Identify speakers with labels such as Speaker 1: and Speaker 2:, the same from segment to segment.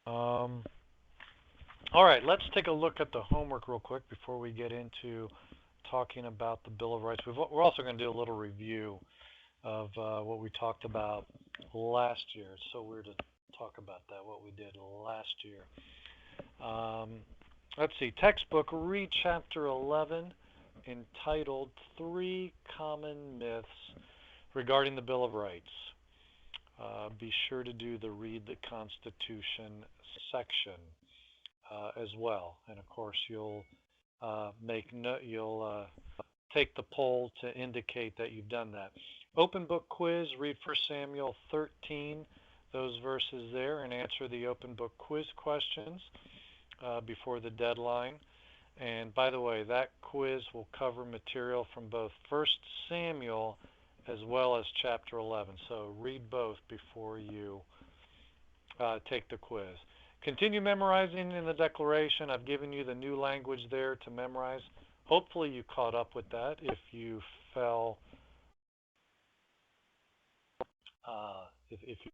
Speaker 1: Um, all right, let's take a look at the homework real quick before we get into talking about the Bill of Rights. We're also going to do a little review of what we talked about last year. It's so weird to talk about that, what we did last year. Um, let's see, textbook, read chapter 11 entitled Three Common Myths Regarding the Bill of Rights. Be sure to do the Read the Constitution section as well. And of course, you'll take the poll to indicate that you've done that. Open book quiz, read 1 Samuel 13, those verses there, and answer the open book quiz questions before the deadline. And by the way, that quiz will cover material from both 1 Samuel as well as chapter 11. So read both before you take the quiz. Continue memorizing in the declaration. I've given you the new language there to memorize. Hopefully you caught up with that. If you fell, if you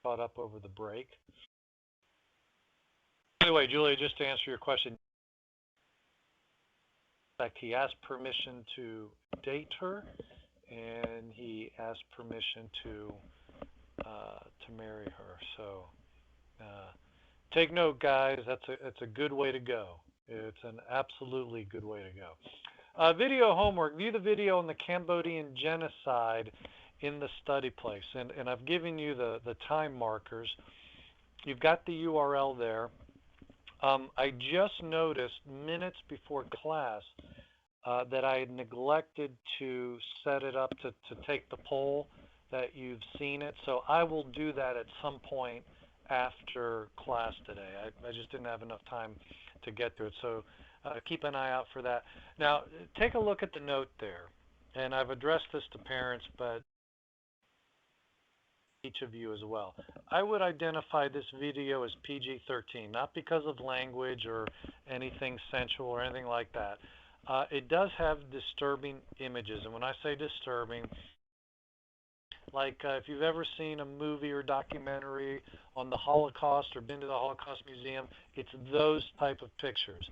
Speaker 1: caught up over the break. By the way, Julia, just to answer your question, in fact, he asked permission to date her, and he asked permission to marry her. So take note, guys. That's a good way to go. It's an absolutely good way to go. Video homework. View the video on the Cambodian genocide in the study place. And I've given you the time markers. You've got the URL there. I just noticed minutes before class that I had neglected to set it up to take the poll that you've seen it. So I will do that at some point after class today. I just didn't have enough time to get to it. So keep an eye out for that. Now, take a look at the note there. And I've addressed this to parents, but each of you as well. I would identify this video as PG-13, not because of language or anything sensual or anything like that. It does have disturbing images, and when I say disturbing, like if you've ever seen a movie or documentary on the Holocaust or been to the Holocaust Museum, it's those type of pictures.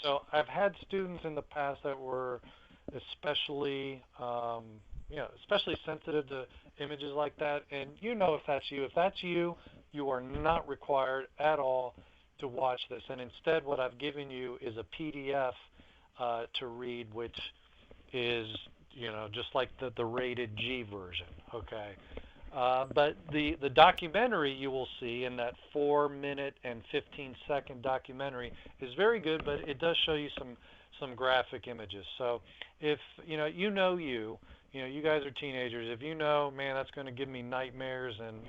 Speaker 1: So I've had students in the past that were especially especially sensitive to images like that. And you know if that's you. If that's you, you are not required at all to watch this. And instead, what I've given you is a PDF to read, which is, just like the rated G version, okay? But the documentary you will see in that 4-minute and 15-second documentary is very good, but it does show you some graphic images. So if you guys are teenagers, if you know, man, that's going to give me nightmares, and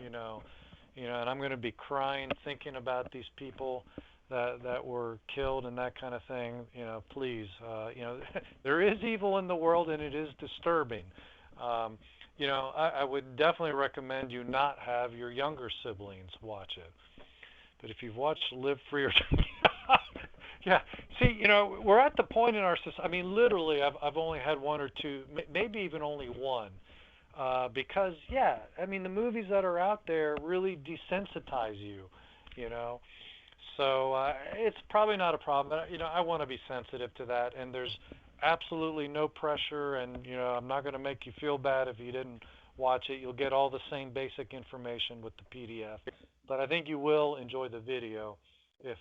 Speaker 1: and I'm going to be crying thinking about these people that were killed and that kind of thing, please, there is evil in the world and it is disturbing. I would definitely recommend you not have your younger siblings watch it. But if you've watched Live Free or yeah, see, we're at the point in our society. I mean, literally, I've only had one or two, maybe even only one, because I mean, the movies that are out there really desensitize you, you know. So it's probably not a problem. But, I want to be sensitive to that, and there's absolutely no pressure, and I'm not going to make you feel bad if you didn't watch it. You'll get all the same basic information with the PDF, but I think you will enjoy the video if.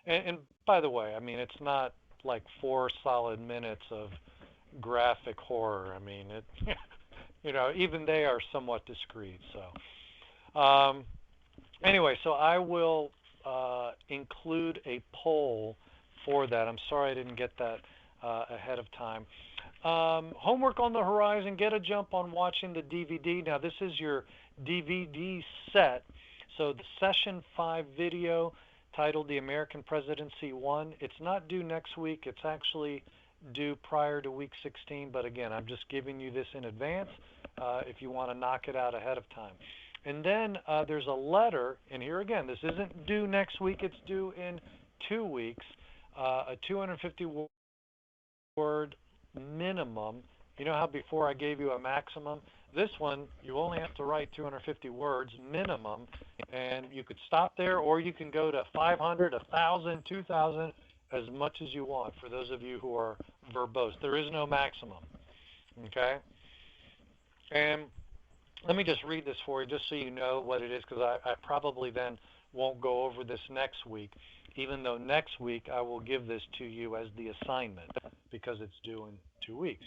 Speaker 1: And by the way, I mean it's not like 4 solid minutes of graphic horror. I mean it. Even they are somewhat discreet. So anyway, so I will include a poll for that. I'm sorry I didn't get that ahead of time. Homework on the horizon. Get a jump on watching the DVD. Now this is your DVD set. So the Session 5 video titled The American Presidency 1. It's not due next week. It's actually due prior to week 16. But again, I'm just giving you this in advance if you want to knock it out ahead of time. And then there's a letter, and here again, this isn't due next week. It's due in 2 weeks, a 250-word minimum. You know how before I gave you a maximum? This one, you only have to write 250 words minimum, and you could stop there, or you can go to 500, 1,000, 2,000, as much as you want for those of you who are verbose. There is no maximum, okay? And let me just read this for you just so you know what it is, because I probably then won't go over this next week, even though next week I will give this to you as the assignment because it's due in 2 weeks.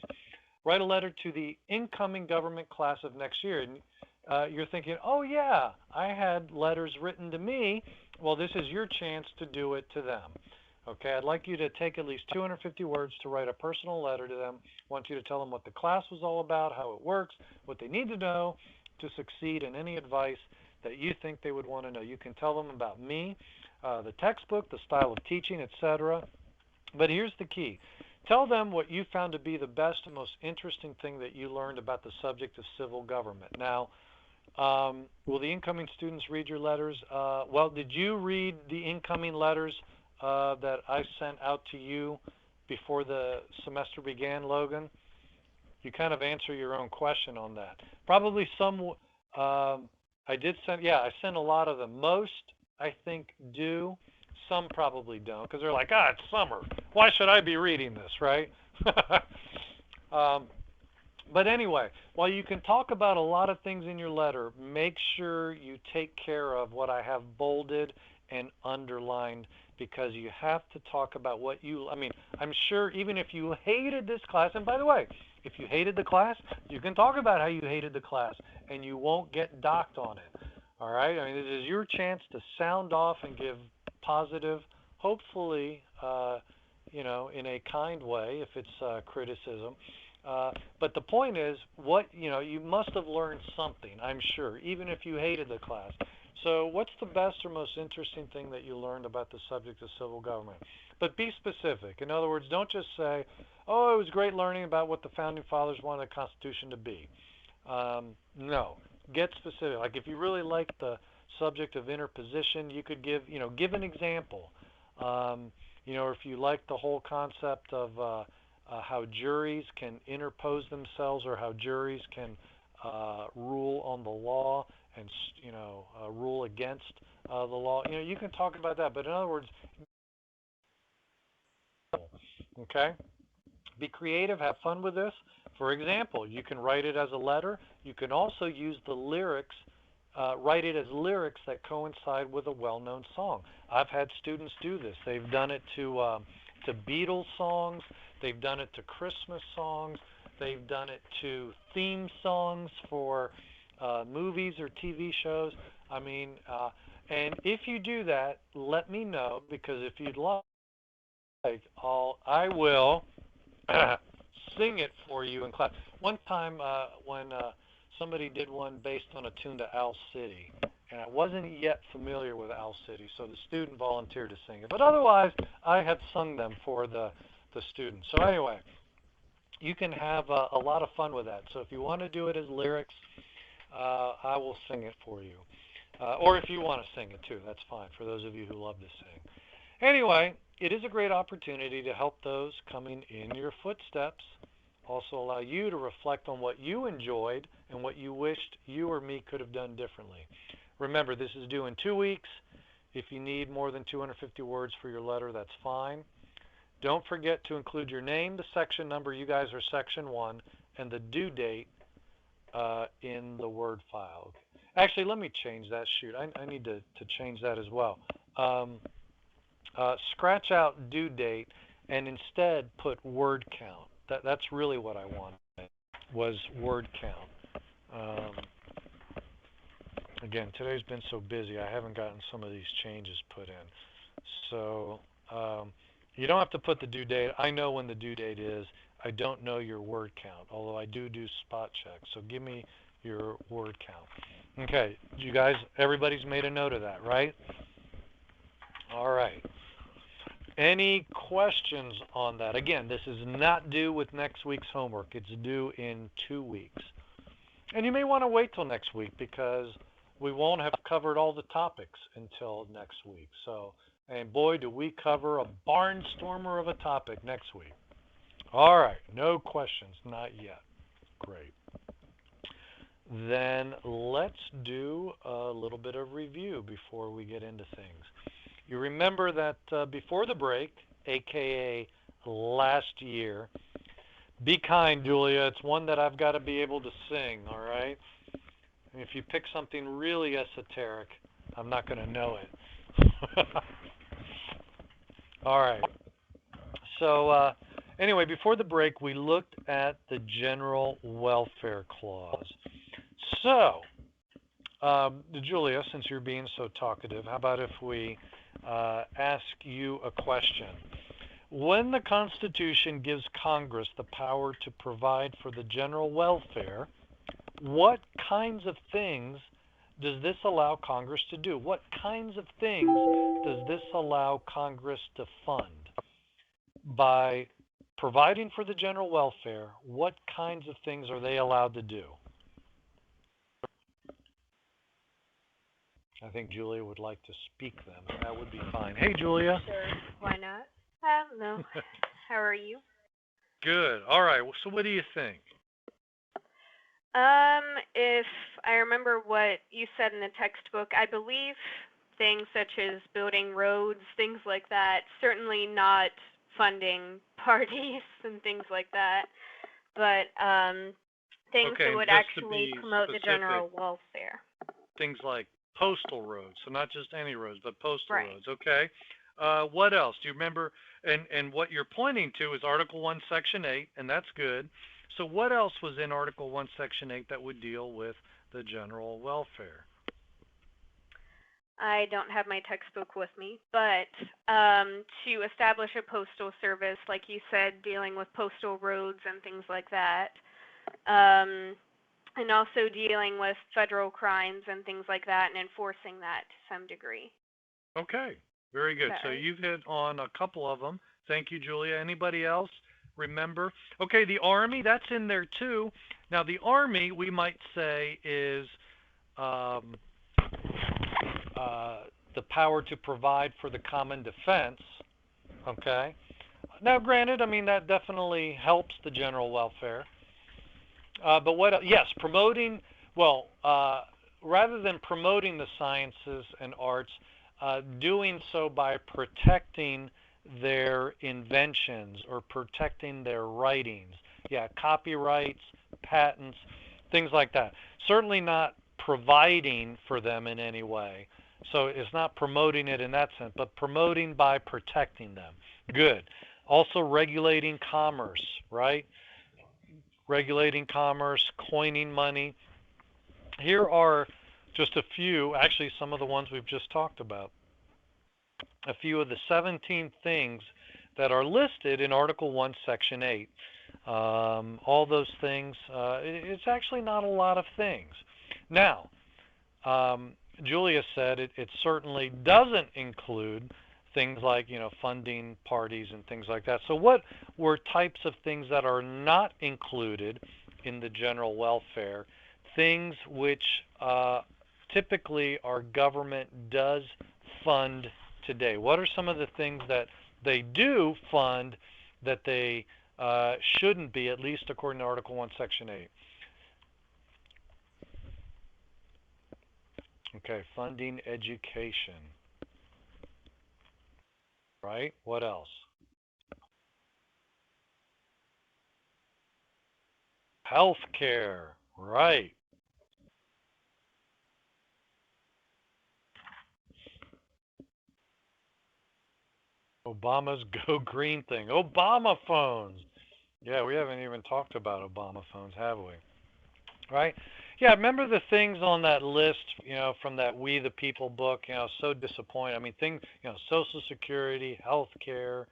Speaker 1: Write a letter to the incoming government class of next year. And you're thinking, oh yeah, I had letters written to me. Well, this is your chance to do it to them. Okay, I'd like you to take at least 250 words to write a personal letter to them. I want you to tell them what the class was all about, how it works, what they need to know to succeed, and any advice that you think they would want to know. You can tell them about me, the textbook, the style of teaching, etc. But here's the key. Tell them what you found to be the best and most interesting thing that you learned about the subject of civil government. Now, will the incoming students read your letters? Well, did you read the incoming letters that I sent out to you before the semester began, Logan? You kind of answer your own question on that. Probably some, I did send, yeah, I sent a lot of them. Most, I think, do. Some probably don't, because they're like, it's summer. Why should I be reading this, right? But anyway, while you can talk about a lot of things in your letter, make sure you take care of what I have bolded and underlined, because you have to talk about what you, I'm sure even if you hated this class, and by the way, if you hated the class, you can talk about how you hated the class, and you won't get docked on it. All right? It is your chance to sound off and give positive, hopefully, in a kind way, if it's criticism. But the point is, you must have learned something, I'm sure, even if you hated the class. So what's the best or most interesting thing that you learned about the subject of civil government? But be specific. In other words, don't just say, oh, it was great learning about what the Founding Fathers wanted the Constitution to be. No. Get specific. Like if you really like the subject of interposition, you could give an example. If you like the whole concept of how juries can interpose themselves, or how juries can rule on the law and rule against the law. You can talk about that. But in other words, okay, be creative, have fun with this. For example, you can write it as a letter. You can also use the lyrics, write it as lyrics that coincide with a well-known song. I've had students do this. They've done it to Beatles songs. They've done it to Christmas songs. They've done it to theme songs for movies or TV shows. And if you do that, let me know, because if you'd like, I will sing it for you in class. One time when somebody did one based on a tune to Owl City, and I wasn't yet familiar with Owl City, so the student volunteered to sing it. But otherwise, I had sung them for the students. So anyway, you can have a lot of fun with that. So if you want to do it as lyrics, I will sing it for you. Or if you want to sing it too, that's fine, for those of you who love to sing. Anyway, it is a great opportunity to help those coming in your footsteps. Also allow you to reflect on what you enjoyed and what you wished you or me could have done differently. Remember, this is due in 2 weeks. If you need more than 250 words for your letter, that's fine. Don't forget to include your name, the section number, you guys are section 1, and the due date in the Word file. Actually, let me change that. Shoot, I need to change that as well. Scratch out due date and instead put word count. That's really what I wanted, was word count. Again, today's been so busy, I haven't gotten some of these changes put in. So you don't have to put the due date. I know when the due date is. I don't know your word count, although I do spot checks. So give me your word count. Okay, you guys, everybody's made a note of that, right? All right. Any questions on that? Again, this is not due with next week's homework. It's due in 2 weeks. And you may want to wait till next week, because we won't have covered all the topics until next week. So, and boy, do we cover a barnstormer of a topic next week. All right, no questions, not yet. Great. then let's do a little bit of review before we get into things. You remember that before the break, aka last year, be kind, Julia. It's one that I've got to be able to sing, all right? And if you pick something really esoteric, I'm not going to know it. All right. So anyway, before the break, we looked at the General Welfare Clause. So, Julia, since you're being so talkative, how about if we ask you a question? When the Constitution gives Congress the power to provide for the general welfare, what kinds of things does this allow Congress to do? What kinds of things does this allow Congress to fund? By providing for the general welfare, what kinds of things are they allowed to do? I think Julia would like to speak them. That would be fine. Hey, Julia.
Speaker 2: Sure, why not? Hello. How are you?
Speaker 1: Good. All right. Well, so what do you think?
Speaker 2: If I remember what you said in the textbook, I believe things such as building roads, things like that, certainly not funding parties and things like that, but things
Speaker 1: Okay,
Speaker 2: that
Speaker 1: and
Speaker 2: would
Speaker 1: just to
Speaker 2: actually
Speaker 1: be
Speaker 2: promote the
Speaker 1: specific,
Speaker 2: general welfare.
Speaker 1: things like postal roads. So not just any roads, but postal
Speaker 2: Right.
Speaker 1: roads. Okay. What else? Do you remember? And what you're pointing to is Article 1, Section 8, and that's good. So what else was in Article 1, Section 8 that would deal with the general welfare?
Speaker 2: I don't have my textbook with me, but to establish a postal service, like you said, dealing with postal roads and things like that, and also dealing with federal crimes and things like that and enforcing that to some degree.
Speaker 1: Okay, very
Speaker 2: Is
Speaker 1: good.
Speaker 2: that
Speaker 1: So
Speaker 2: right?
Speaker 1: you've hit on a couple of them. Thank you, Julia. Anybody else remember? Okay, the Army, that's in there too. Now, the Army, we might say, is um, uh, the power to provide for the common defense. Okay. Now, granted, I mean, that definitely helps the general welfare. But what, yes, promoting, well, rather than promoting the sciences and arts, doing so by protecting their inventions or protecting their writings. Yeah, copyrights, patents, things like that. Certainly not providing for them in any way. So it's not promoting it in that sense, but promoting by protecting them. Good. Also regulating commerce, right? Regulating commerce, coining money. Here are just a few, actually some of the ones we've just talked about. A few of the 17 things that are listed in Article 1, Section 8. All those things, it's actually not a lot of things. Now, Julia said it certainly doesn't include things like, funding parties and things like that. So what were types of things that are not included in the general welfare? Things which typically our government does fund today. What are some of the things that they do fund that they shouldn't be, at least according to Article 1, Section 8? Okay, funding education. Right? What else? Healthcare. Right. Obama's Go Green thing. Obama phones. Yeah, we haven't even talked about Obama phones, have we? Right? Yeah, remember the things on that list, from that We the People book, so disappointing. I mean, things, Social Security, healthcare,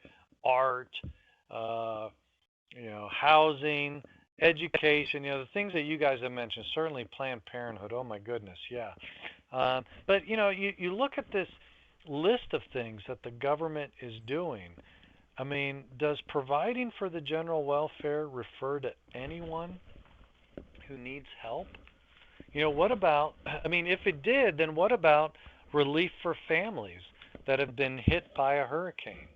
Speaker 1: art, uh, housing, education, the things that you guys have mentioned, certainly Planned Parenthood. Oh my goodness, yeah. But you look at this list of things that the government is doing. I mean, does providing for the general welfare refer to anyone who needs help? What about, I mean, if it did, then what about relief for families that have been hit by a hurricane?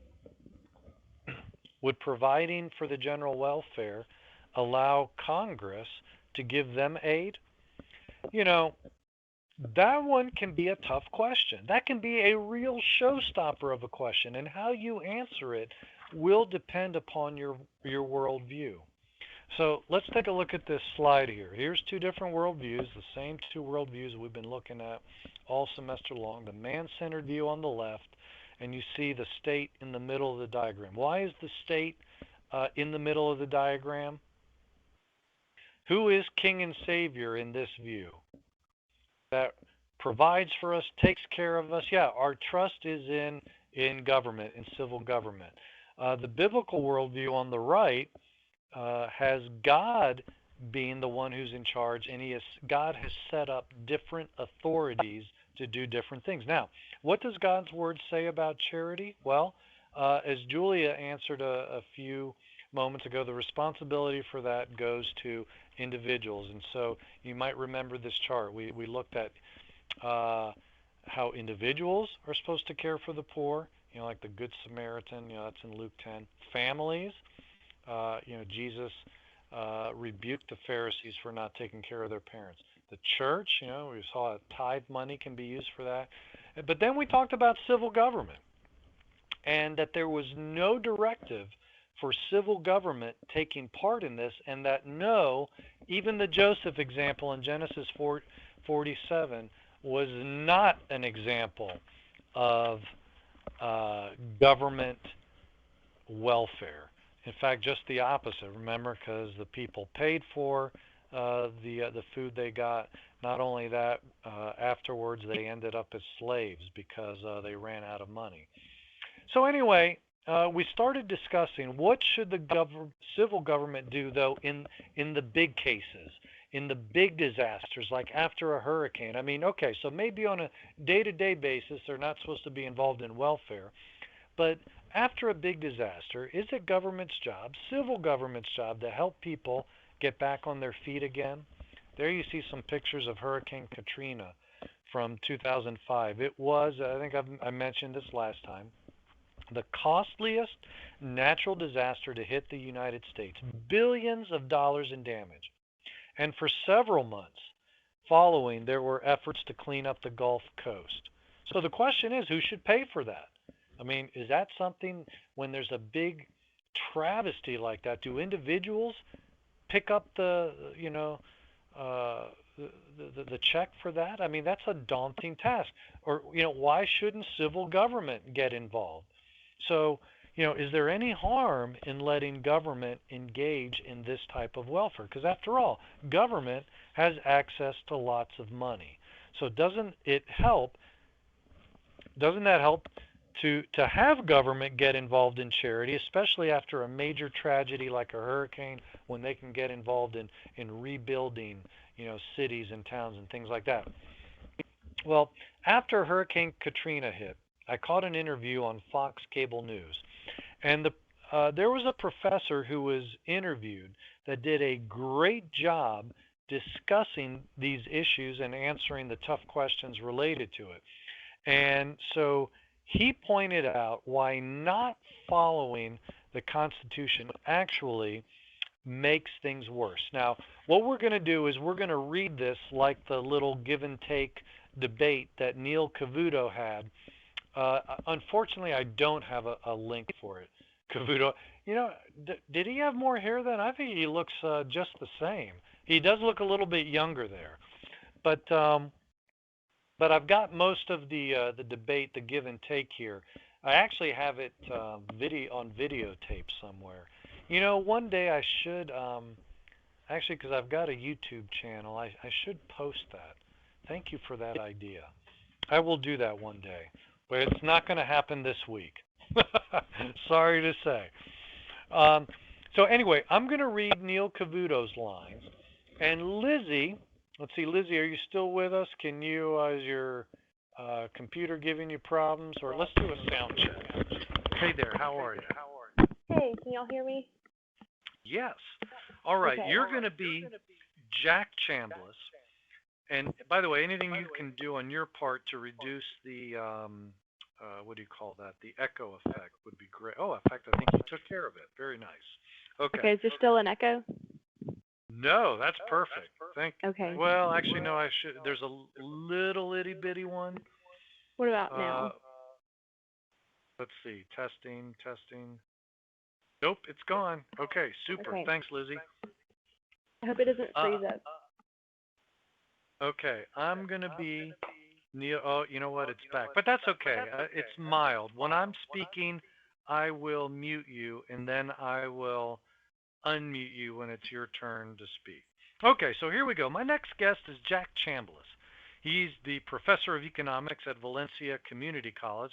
Speaker 1: Would providing for the general welfare allow Congress to give them aid? you know, that one can be a tough question. That can be a real showstopper of a question, and how you answer it will depend upon your worldview. So let's take a look at this slide here. Here's two different worldviews, the same two worldviews we've been looking at all semester long. The man-centered view on the left, and you see the state in the middle of the diagram. Why is the state in the middle of the diagram? Who is king and savior in this view? That provides for us, takes care of us. Yeah, our trust is in government, in civil government. The biblical worldview on the right has God being the one who's in charge, and God has set up different authorities to do different things. Now, what does God's word say about charity? Well, as Julia answered a few moments ago, the responsibility for that goes to individuals. And so you might remember this chart. We looked at how individuals are supposed to care for the poor, like the Good Samaritan, that's in Luke 10. Families, Jesus rebuked the Pharisees for not taking care of their parents. The church, we saw tithe money can be used for that. But then we talked about civil government, and that there was no directive for civil government taking part in this, and that even the Joseph example in Genesis 47 was not an example of government welfare. In fact, just the opposite. Remember, because the people paid for the food they got. Not only that, afterwards they ended up as slaves because they ran out of money. So anyway, we started discussing what should the civil government do, though, in the big cases, in the big disasters, like after a hurricane. I mean, okay, so maybe on a day-to-day basis, they're not supposed to be involved in welfare. But after a big disaster, is it government's job, civil government's job, to help people get back on their feet again? There you see some pictures of Hurricane Katrina from 2005. It was, I think I mentioned this last time, the costliest natural disaster to hit the United States. Billions of dollars in damage. And for several months following, there were efforts to clean up the Gulf Coast. So the question is, who should pay for that? I mean, is that something, when there's a big travesty like that, do individuals pick up the check for that? I mean, that's a daunting task. Or, why shouldn't civil government get involved? So, is there any harm in letting government engage in this type of welfare? Because after all, government has access to lots of money. So doesn't that help to have government get involved in charity, especially after a major tragedy like a hurricane, when they can get involved in rebuilding, cities and towns and things like that? Well, after Hurricane Katrina hit, I caught an interview on Fox Cable News, and there was a professor who was interviewed that did a great job discussing these issues and answering the tough questions related to it. And so he pointed out why not following the Constitution actually makes things worse. Now, what we're going to do is we're going to read this like the little give and take debate that Neil Cavuto had. Unfortunately, I don't have a link for it. Cavuto, did he have more hair then? I think he looks just the same. He does look a little bit younger there. But I've got most of the debate, the give and take here. I actually have it on videotape somewhere. One day I should actually, because I've got a YouTube channel, I should post that. Thank you for that idea. I will do that one day, but it's not going to happen this week. Sorry to say. So anyway, I'm going to read Neil Cavuto's lines, and Lizzie. Let's see, Lizzie, are you still with us? Can you, is your computer giving you problems? Or let's do a sound check. Hey there, how are you?
Speaker 3: Hey, can y'all hear me?
Speaker 1: Yes. All right,
Speaker 3: Okay.
Speaker 1: you're going to be Jack Chambliss. And by the way, anything you can do on your part to reduce the, what do you call that? The echo effect would be great. Oh, in fact, I think you took care of it. Very nice. Okay.
Speaker 3: Okay, is there still an echo?
Speaker 1: No, that's perfect. Thank.
Speaker 3: Okay.
Speaker 1: Well, actually, no. I should. There's a little itty bitty one.
Speaker 3: What about
Speaker 1: Uh,
Speaker 3: now?
Speaker 1: let's see. Testing, testing. Nope, it's gone. Okay, super.
Speaker 3: Okay.
Speaker 1: Thanks, Lizzie.
Speaker 3: I hope it doesn't
Speaker 1: Uh,
Speaker 3: freeze up.
Speaker 1: okay, I'm gonna be Neil. Oh, you know what? It's back, but that's okay. It's mild. When I'm speaking, I will mute you, and then I will unmute you when it's your turn to speak. Okay, so here we go. My next guest is Jack Chambliss. He's the professor of economics at Valencia Community College.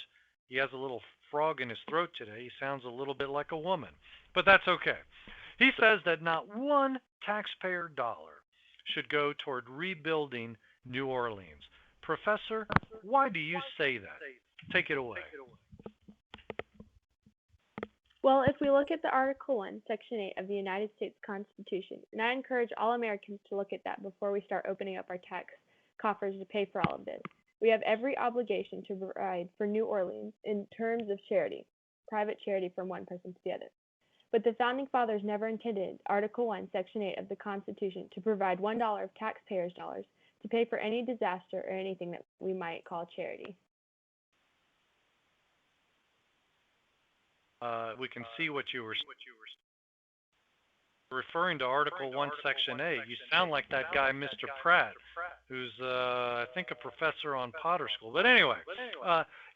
Speaker 1: He has a little frog in his throat today. He sounds a little bit like a woman, but that's okay. He says that not one taxpayer dollar should go toward rebuilding New Orleans. Professor, why do you say that? Take it away.
Speaker 3: Well, if we look at the Article 1, Section 8 of the United States Constitution, and I encourage all Americans to look at that before we start opening up our tax coffers to pay for all of this, we have every obligation to provide for New Orleans in terms of charity, private charity from one person to the other. But the Founding Fathers never intended Article 1, Section 8 of the Constitution to provide $1 of taxpayers' dollars to pay for any disaster or anything that we might call charity.
Speaker 1: We can see what you were referring to Article 1, Section 8. You sound like that guy, Mr. Pratt, who's, I think, a professor on Potter School. But anyway,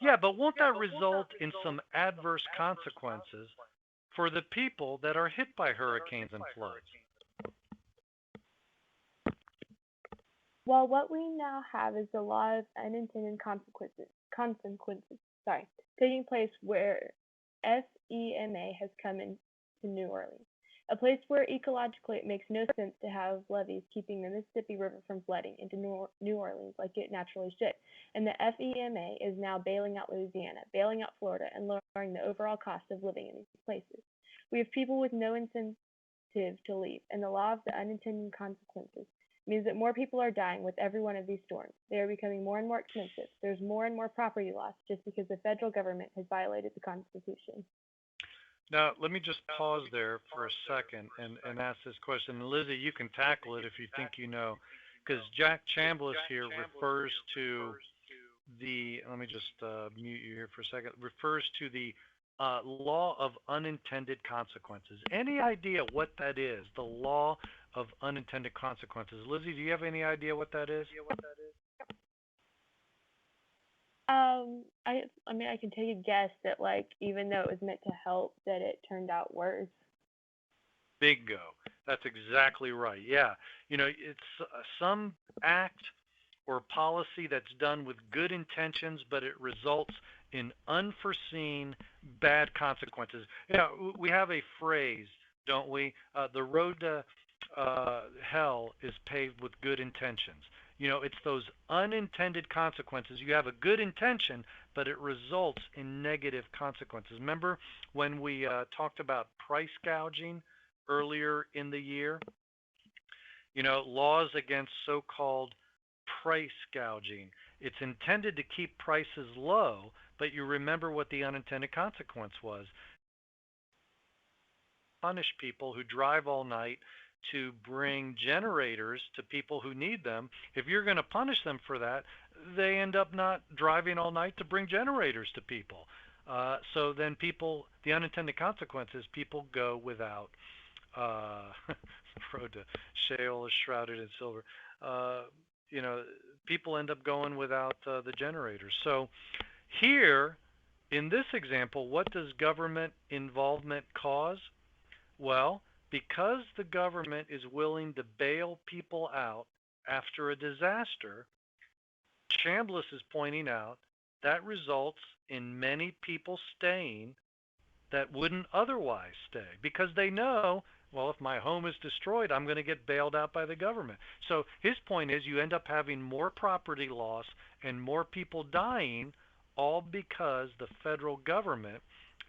Speaker 1: yeah, but won't that result in some adverse consequences for the people that are hit by hurricanes and floods?
Speaker 3: Well, what we now have is the law of unintended consequences, taking place where FEMA has come into New Orleans, a place where ecologically it makes no sense to have levees keeping the Mississippi River from flooding into New Orleans like it naturally should. And the FEMA is now bailing out Louisiana, bailing out Florida, and lowering the overall cost of living in these places. We have people with no incentive to leave, and the law of the unintended consequences means that more people are dying with every one of these storms. They are becoming more and more expensive. There's more and more property loss just because the federal government has violated the Constitution.
Speaker 1: Now, let me just pause there for a second and ask this question. Lizzie, you can tackle it if you think you know, because Jack Chambliss here refers to the, let me just mute you here for a second, refers to the law of unintended consequences. Any idea what that is, the law of unintended consequences? Lizzie, do you have any idea what that is?
Speaker 3: I mean, I can take a guess that, like, even though it was meant to help, that it turned out worse.
Speaker 1: Bingo. That's exactly right. Yeah. You know, it's some act or policy that's done with good intentions, but it results in unforeseen bad consequences. Yeah, we have a phrase, don't we? The road to hell is paved with good intentions. You know, it's those unintended consequences. You have a good intention, but it results in negative consequences. Remember when we talked about price gouging earlier in the year? You know, laws against so-called price gouging. It's intended to keep prices low, but you remember what the unintended consequence was. Punish people who drive all night to bring generators to people who need them. If you're going to punish them for that, they end up not driving all night to bring generators to people. So then people, the unintended consequences, people go without. Road to shale is shrouded in silver. You know, people end up going without the generators. So here, in this example, what does government involvement cause? Well, because the government is willing to bail people out after a disaster, Chambliss is pointing out that results in many people staying that wouldn't otherwise stay because they know, well, if my home is destroyed, I'm going to get bailed out by the government. So his point is you end up having more property loss and more people dying, all because the federal government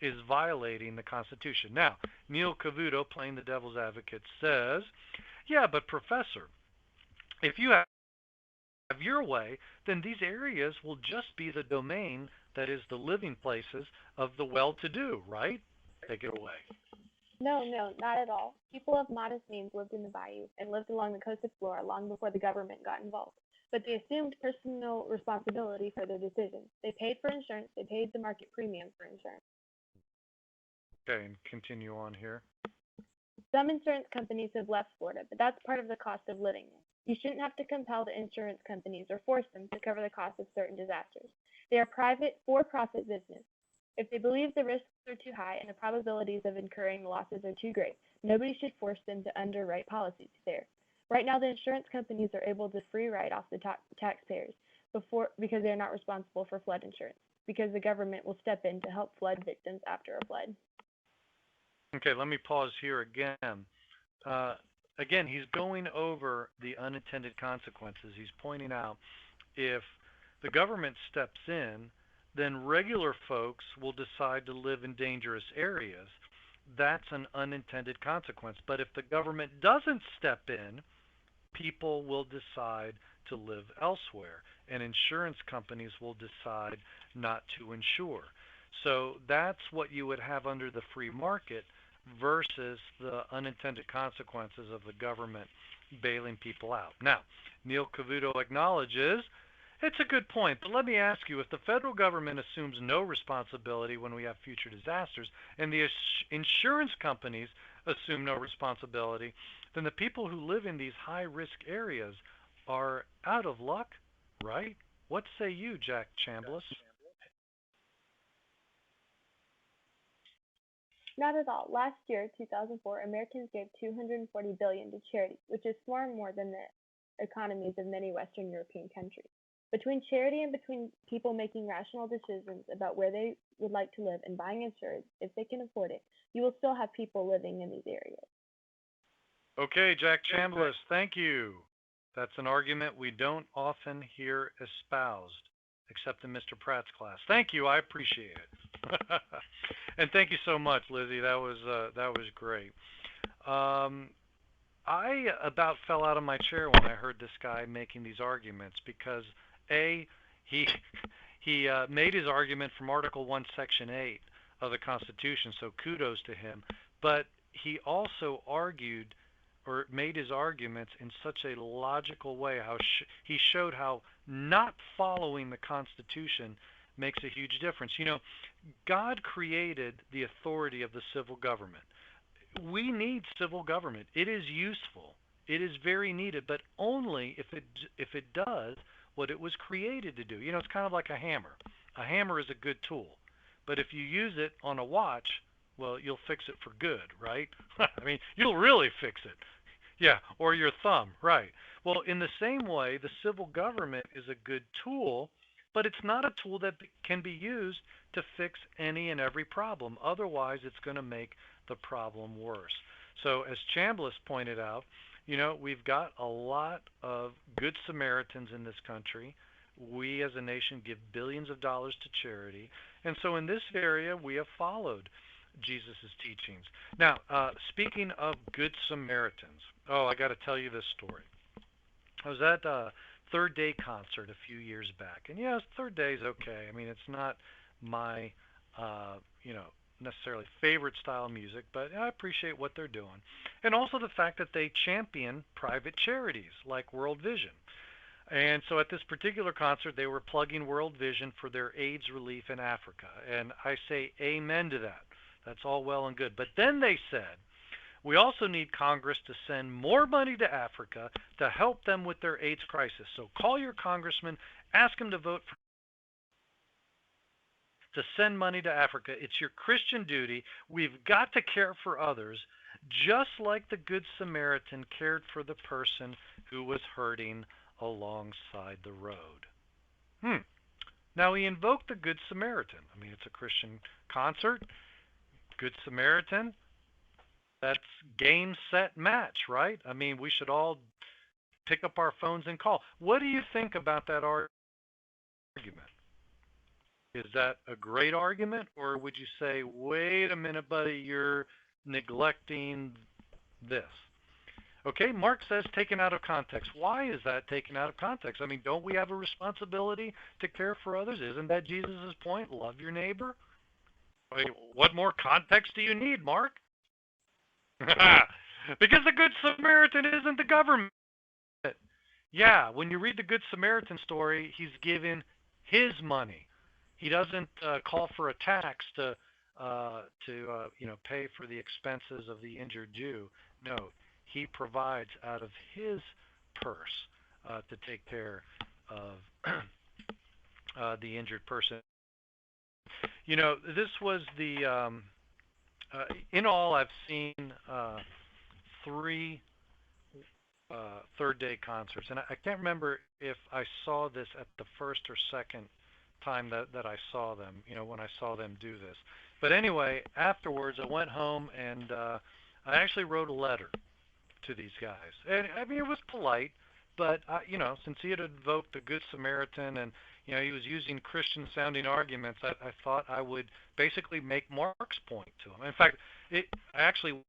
Speaker 1: is violating the Constitution. Now, Neil Cavuto, playing the devil's advocate, says, yeah, but professor, if you have your way, then these areas will just be the domain, that is the living places of the well-to-do, right? Take it away.
Speaker 3: No, no, not at all. People of modest means lived in the bayou and lived along the coast of Florida long before the government got involved. But they assumed personal responsibility for their decisions. They paid for insurance, they paid the market premium for insurance.
Speaker 1: Okay, and continue on here.
Speaker 3: Some insurance companies have left Florida, but that's part of the cost of living there. You shouldn't have to compel the insurance companies or force them to cover the cost of certain disasters. They are private, for-profit business. If they believe the risks are too high and the probabilities of incurring losses are too great, nobody should force them to underwrite policies there. Right now, the insurance companies are able to free write off the taxpayers because they are not responsible for flood insurance, because the government will step in to help flood victims after a flood.
Speaker 1: Okay, let me pause here again. Uh, Again, he's going over the unintended consequences. He's pointing out if the government steps in, then regular folks will decide to live in dangerous areas. That's an unintended consequence. But if the government doesn't step in, people will decide to live elsewhere, and insurance companies will decide not to insure. So that's what you would have under the free market versus the unintended consequences of the government bailing people out. Now, Neil Cavuto acknowledges it's a good point, but let me ask you, if the federal government assumes no responsibility when we have future disasters and the insurance companies assume no responsibility, then the people who live in these high risk areas are out of luck, right? What say you, Jack Chambliss?
Speaker 3: Not at all. Last year, 2004, Americans gave $240 billion to charity, which is far more than the economies of many Western European countries. Between charity and between people making rational decisions about where they would like to live and buying insurance, if they can afford it, you will still have people living in these areas.
Speaker 1: Okay, Jack Chambliss, thank you. That's an argument we don't often hear espoused, except in Mr. Pratt's class. Thank you, I appreciate it. And thank you so much, Lizzie. That was great. I about fell out of my chair when I heard this guy making these arguments because a he he made his argument from Article 1, Section 8 of the Constitution, so kudos to him. But he also argued or made his arguments in such a logical way. He showed how not following the Constitution makes a huge difference. You know, God created the authority of the civil government. We need civil government. It is useful. It is very needed, but only if it does what it was created to do. You know, it's kind of like a hammer. A hammer is a good tool, but if you use it on a watch, well, you'll fix it for good, right? I mean, you'll really fix it. Yeah, or your thumb, right. Well, in the same way, the civil government is a good tool, but it's not a tool that can be used to fix any and every problem. Otherwise, it's going to make the problem worse. So as Chambliss pointed out, you know, we've got a lot of good Samaritans in this country. We as a nation give billions of dollars to charity. And so in this area, we have followed Jesus' teachings. Now, speaking of good Samaritans, I got to tell you this story. I was at a Third Day concert a few years back. And yes, Third Day is okay. I mean, it's not my, necessarily favorite style of music, but I appreciate what they're doing. And also the fact that they champion private charities like World Vision. And so at this particular concert, they were plugging World Vision for their AIDS relief in Africa. And I say amen to that. That's all well and good. But then they said, we also need Congress to send more money to Africa to help them with their AIDS crisis. So call your congressman, ask him to vote to send money to Africa. It's your Christian duty. We've got to care for others, just like the Good Samaritan cared for the person who was hurting alongside the road. Now, he invoked the Good Samaritan. I mean, it's a Christian concert. Good Samaritan. That's game, set, match, right? I mean, we should all pick up our phones and call. What do you think about that argument? Is that a great argument, or would you say, wait a minute, buddy, you're neglecting this? Okay, Mark says taken out of context. Why is that taken out of context? I mean, don't we have a responsibility to care for others? Isn't that Jesus' point? Love your neighbor? I mean, what more context do you need, Mark? Because the Good Samaritan isn't the government. Yeah, when you read the Good Samaritan story, he's given his money. He doesn't call for a tax to pay for the expenses of the injured Jew. No, he provides out of his purse to take care of the injured person. This was the in all I've seen three third day concerts, and I can't remember if I saw this at the first or second time that I saw them. When I saw them do this. But anyway, afterwards I went home and I actually wrote a letter to these guys, and I mean it was polite, but since he had invoked the Good Samaritan and he was using Christian sounding arguments, I thought I would basically make Mark's point to him. In fact, I actually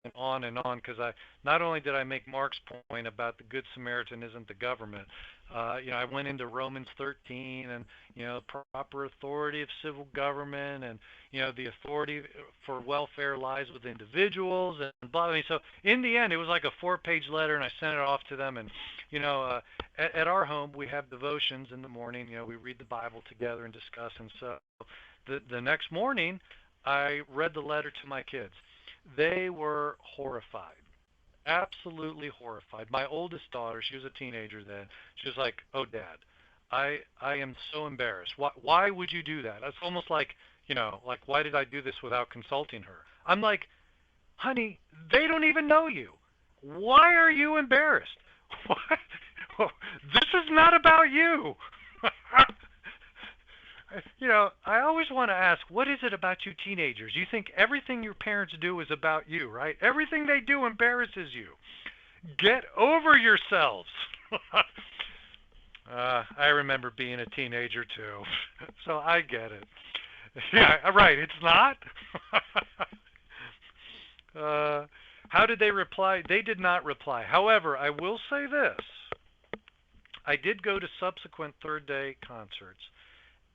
Speaker 1: and on because I not only did I make Mark's point about the Good Samaritan isn't the government, I went into Romans 13 and proper authority of civil government and the authority for welfare lies with individuals and blah. I mean, so in the end, it was like a 4-page letter, and I sent it off to them. And at our home we have devotions in the morning. We read the Bible together and discuss. And so the next morning, I read the letter to my kids. They were horrified, absolutely horrified. My oldest daughter, she was a teenager then. She was like, "Oh, Dad, I am so embarrassed. Why would you do that?" It's almost like, like why did I do this without consulting her? I'm like, "Honey, they don't even know you. Why are you embarrassed? Why? This is not about you." I always want to ask, what is it about you teenagers? You think everything your parents do is about you, right? Everything they do embarrasses you. Get over yourselves. I remember being a teenager too, so I get it. Yeah, right. It's not. How did they reply? They did not reply. However, I will say this. I did go to subsequent third day concerts.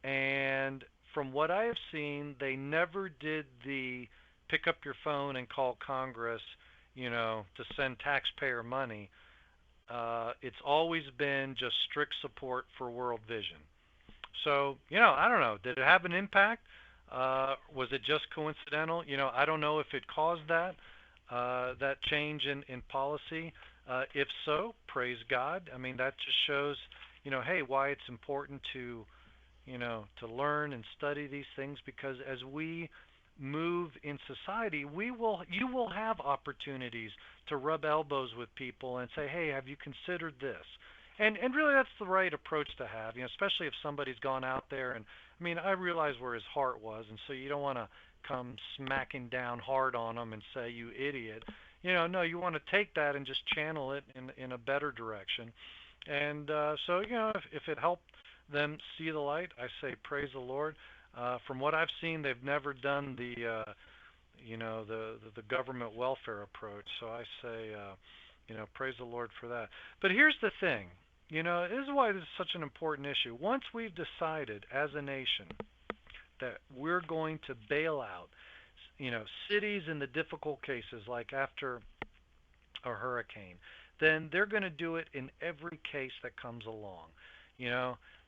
Speaker 1: And from what I have seen, they never did the pick up your phone and call Congress, to send taxpayer money. It's always been just strict support for World Vision. So, I don't know. Did it have an impact? Was it just coincidental? I don't know if it caused that change in policy. If so, praise God. I mean, that just shows, hey, why it's important to learn and study these things, because as we move in society, you will have opportunities to rub elbows with people and say, "Hey, have you considered this?" And really that's the right approach to have, especially if somebody's gone out there. And I mean, I realize where his heart was, and so you don't want to come smacking down hard on him and say, "You idiot." No, you want to take that and just channel it in a better direction. And so, if it helped them see the light, I say praise the Lord. From what I've seen, they've never done the government welfare approach. So I say, praise the Lord for that. But here's the thing, this is why this is such an important issue. Once we've decided as a nation that we're going to bail out, cities in the difficult cases, like after a hurricane, then they're going to do it in every case that comes along.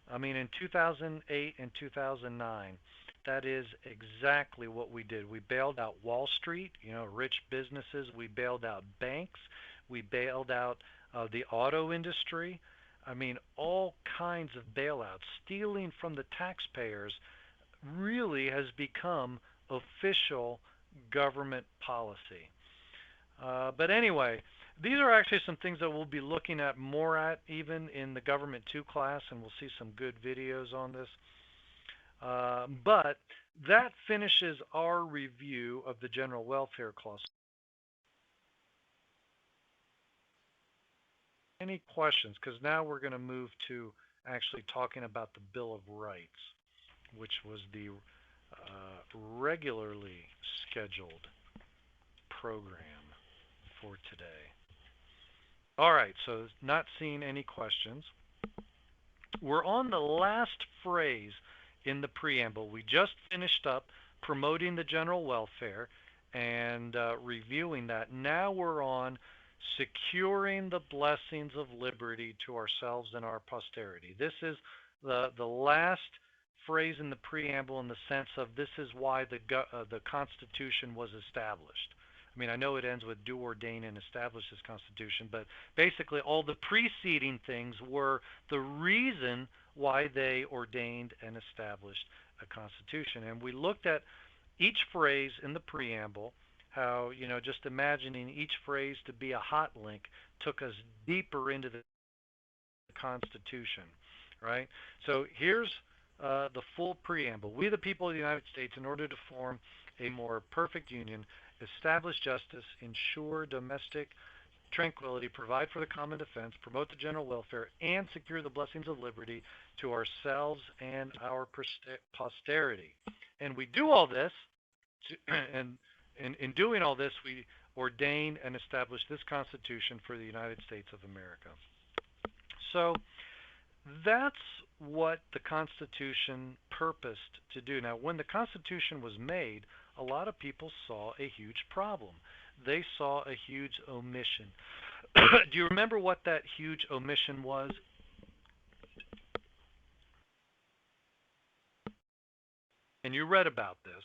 Speaker 1: I mean, in 2008 and 2009, that is exactly what we did. We bailed out Wall Street, rich businesses. We bailed out banks. We bailed out the auto industry. I mean, all kinds of bailouts. Stealing from the taxpayers really has become official government policy. But anyway, these are actually some things that we'll be looking at more at even in the Government 2 class, and we'll see some good videos on this. But that finishes our review of the General Welfare Clause. Any questions? Because now we're going to move to actually talking about the Bill of Rights, which was the regularly scheduled program for today. All right, so not seeing any questions. We're on the last phrase in the preamble. We just finished up promoting the general welfare, and reviewing that. Now we're on securing the blessings of liberty to ourselves and our posterity. This is the last phrase in the preamble in the sense of this is why the Constitution was established. I mean, I know it ends with do ordain and establish this Constitution, but basically all the preceding things were the reason why they ordained and established a Constitution. And we looked at each phrase in the preamble, how, just imagining each phrase to be a hot link took us deeper into the Constitution, right? So here's the full preamble. We, the people of the United States, in order to form a more perfect union, establish justice, ensure domestic tranquility, provide for the common defense, promote the general welfare, and secure the blessings of liberty to ourselves and our posterity. And we do all this, and in doing all this, we ordain and establish this Constitution for the United States of America. So that's what the Constitution purposed to do. Now, when the Constitution was made, a lot of people saw a huge problem. They saw a huge omission. Do you remember what that huge omission was? And you read about this.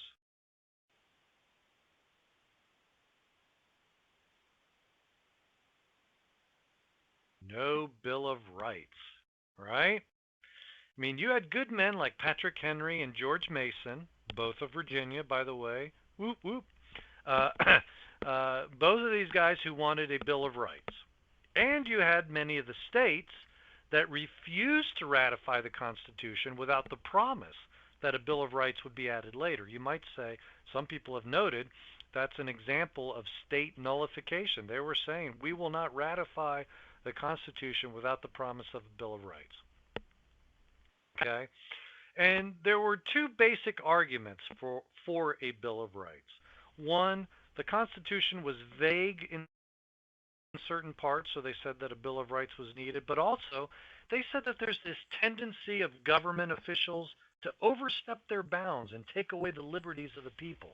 Speaker 1: No Bill of Rights, right? I mean, you had good men like Patrick Henry and George Mason, both of Virginia, by the way. Whoop, whoop. Both of these guys who wanted a Bill of Rights. And you had many of the states that refused to ratify the Constitution without the promise that a Bill of Rights would be added later. You might say, some people have noted, that's an example of state nullification. They were saying, we will not ratify the Constitution without the promise of a Bill of Rights. Okay? And there were two basic arguments for a Bill of Rights. One, the Constitution was vague in certain parts, so they said that a Bill of Rights was needed, but also they said that there's this tendency of government officials to overstep their bounds and take away the liberties of the people.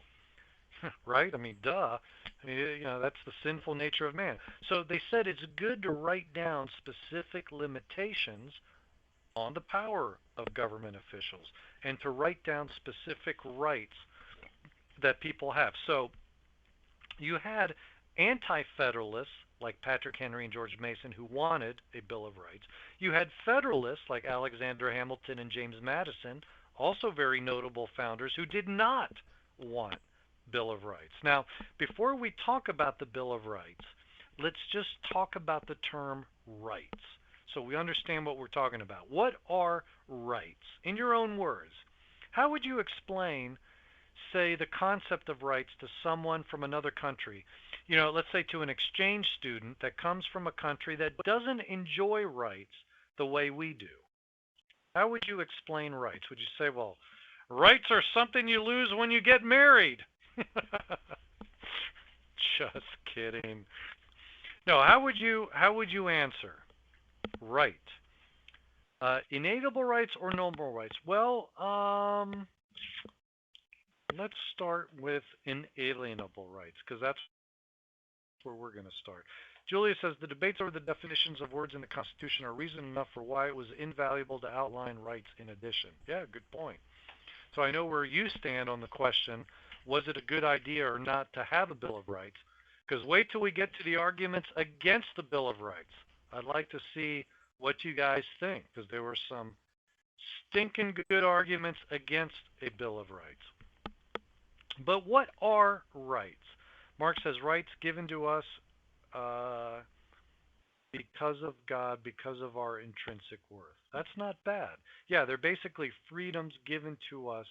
Speaker 1: Right? I mean, duh. I mean, that's the sinful nature of man. So they said it's good to write down specific limitations on the power of government officials and to write down specific rights that people have. So you had anti-federalists like Patrick Henry and George Mason who wanted a Bill of Rights. You had federalists like Alexander Hamilton and James Madison, also very notable founders, who did not want Bill of Rights. Now, before we talk about the Bill of Rights, let's just talk about the term rights so we understand what we're talking about. What are rights? In your own words, how would you explain, say, the concept of rights to someone from another country? Let's say to an exchange student that comes from a country that doesn't enjoy rights the way we do. How would you explain rights? Would you say, well, rights are something you lose when you get married? Just kidding. No, how would you answer? Right. Inalienable rights or noble rights? Well, let's start with inalienable rights because that's where we're going to start. Julia says the debates over the definitions of words in the Constitution are reason enough for why it was invaluable to outline rights in addition. Yeah, good point. So I know where you stand on the question, was it a good idea or not to have a Bill of Rights? Because wait till we get to the arguments against the Bill of Rights. I'd like to see what you guys think, because there were some stinking good arguments against a Bill of Rights. But what are rights? Mark says rights given to us because of God, because of our intrinsic worth. That's not bad. Yeah, they're basically freedoms given to us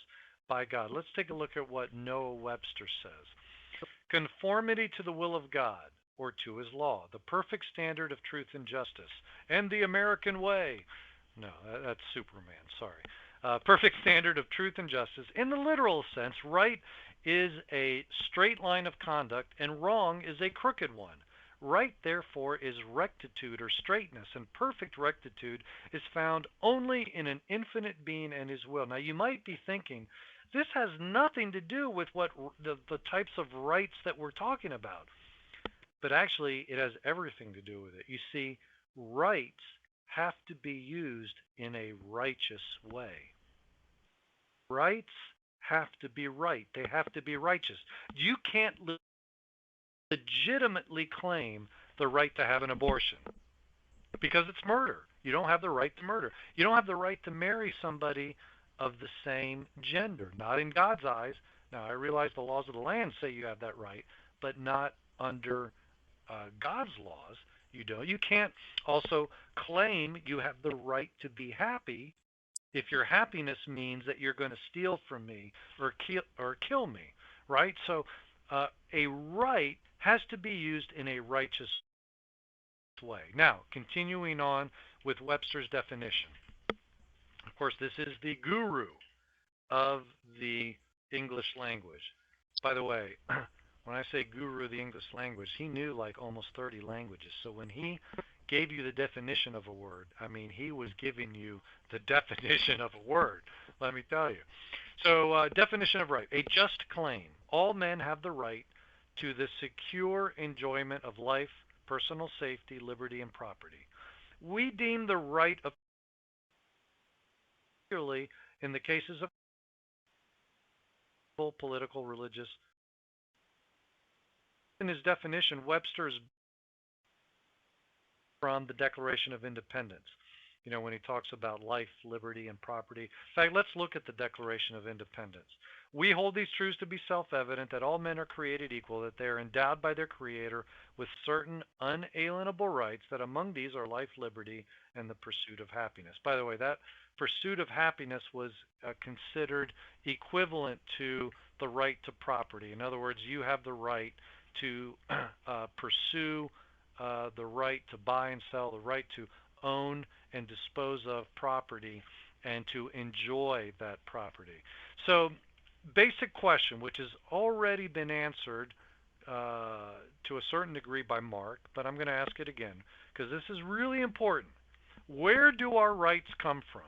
Speaker 1: by God. Let's take a look at what Noah Webster says. Conformity to the will of God or to his law, the perfect standard of truth and justice, and the American way. No, that's Superman, sorry. Perfect standard of truth and justice. In the literal sense, right is a straight line of conduct and wrong is a crooked one. Right, therefore, is rectitude or straightness, and perfect rectitude is found only in an infinite being and his will. Now, you might be thinking, This has nothing to do with what the types of rights that we're talking about. But actually, it has everything to do with it. You see, rights have to be used in a righteous way. Rights have to be right. They have to be righteous. You can't legitimately claim the right to have an abortion because it's murder. You don't have the right to murder. You don't have the right to marry somebody of the same gender, not in God's eyes. Now, I realize the laws of the land say you have that right, but not under God's laws. You don't. You can't also claim you have the right to be happy if your happiness means that you're going to steal from me or kill me, right? So a right has to be used in a righteous way. Now, continuing on with Webster's definition. Of course, this is the guru of the English language. By the way, when I say guru of the English language, he knew like almost 30 languages. So when he gave you the definition of a word, I mean, he was giving you the definition of a word, let me tell you. So, definition of right: a just claim. All men have the right to the secure enjoyment of life, personal safety, liberty, and property. We deem the right of, particularly in the cases of political, religious. In his definition, Webster's from the Declaration of Independence. You know, when he talks about life, liberty, and property. In fact, let's look at the Declaration of Independence. We hold these truths to be self-evident, that all men are created equal, that they are endowed by their Creator with certain unalienable rights, that among these are life, liberty, and the pursuit of happiness. By the way, that pursuit of happiness was considered equivalent to the right to property. In other words, you have the right to pursue the right to buy and sell, the right to own and dispose of property, and to enjoy that property. So, basic question, which has already been answered to a certain degree by Mark, but I'm going to ask it again because this is really important. Where do our rights come from?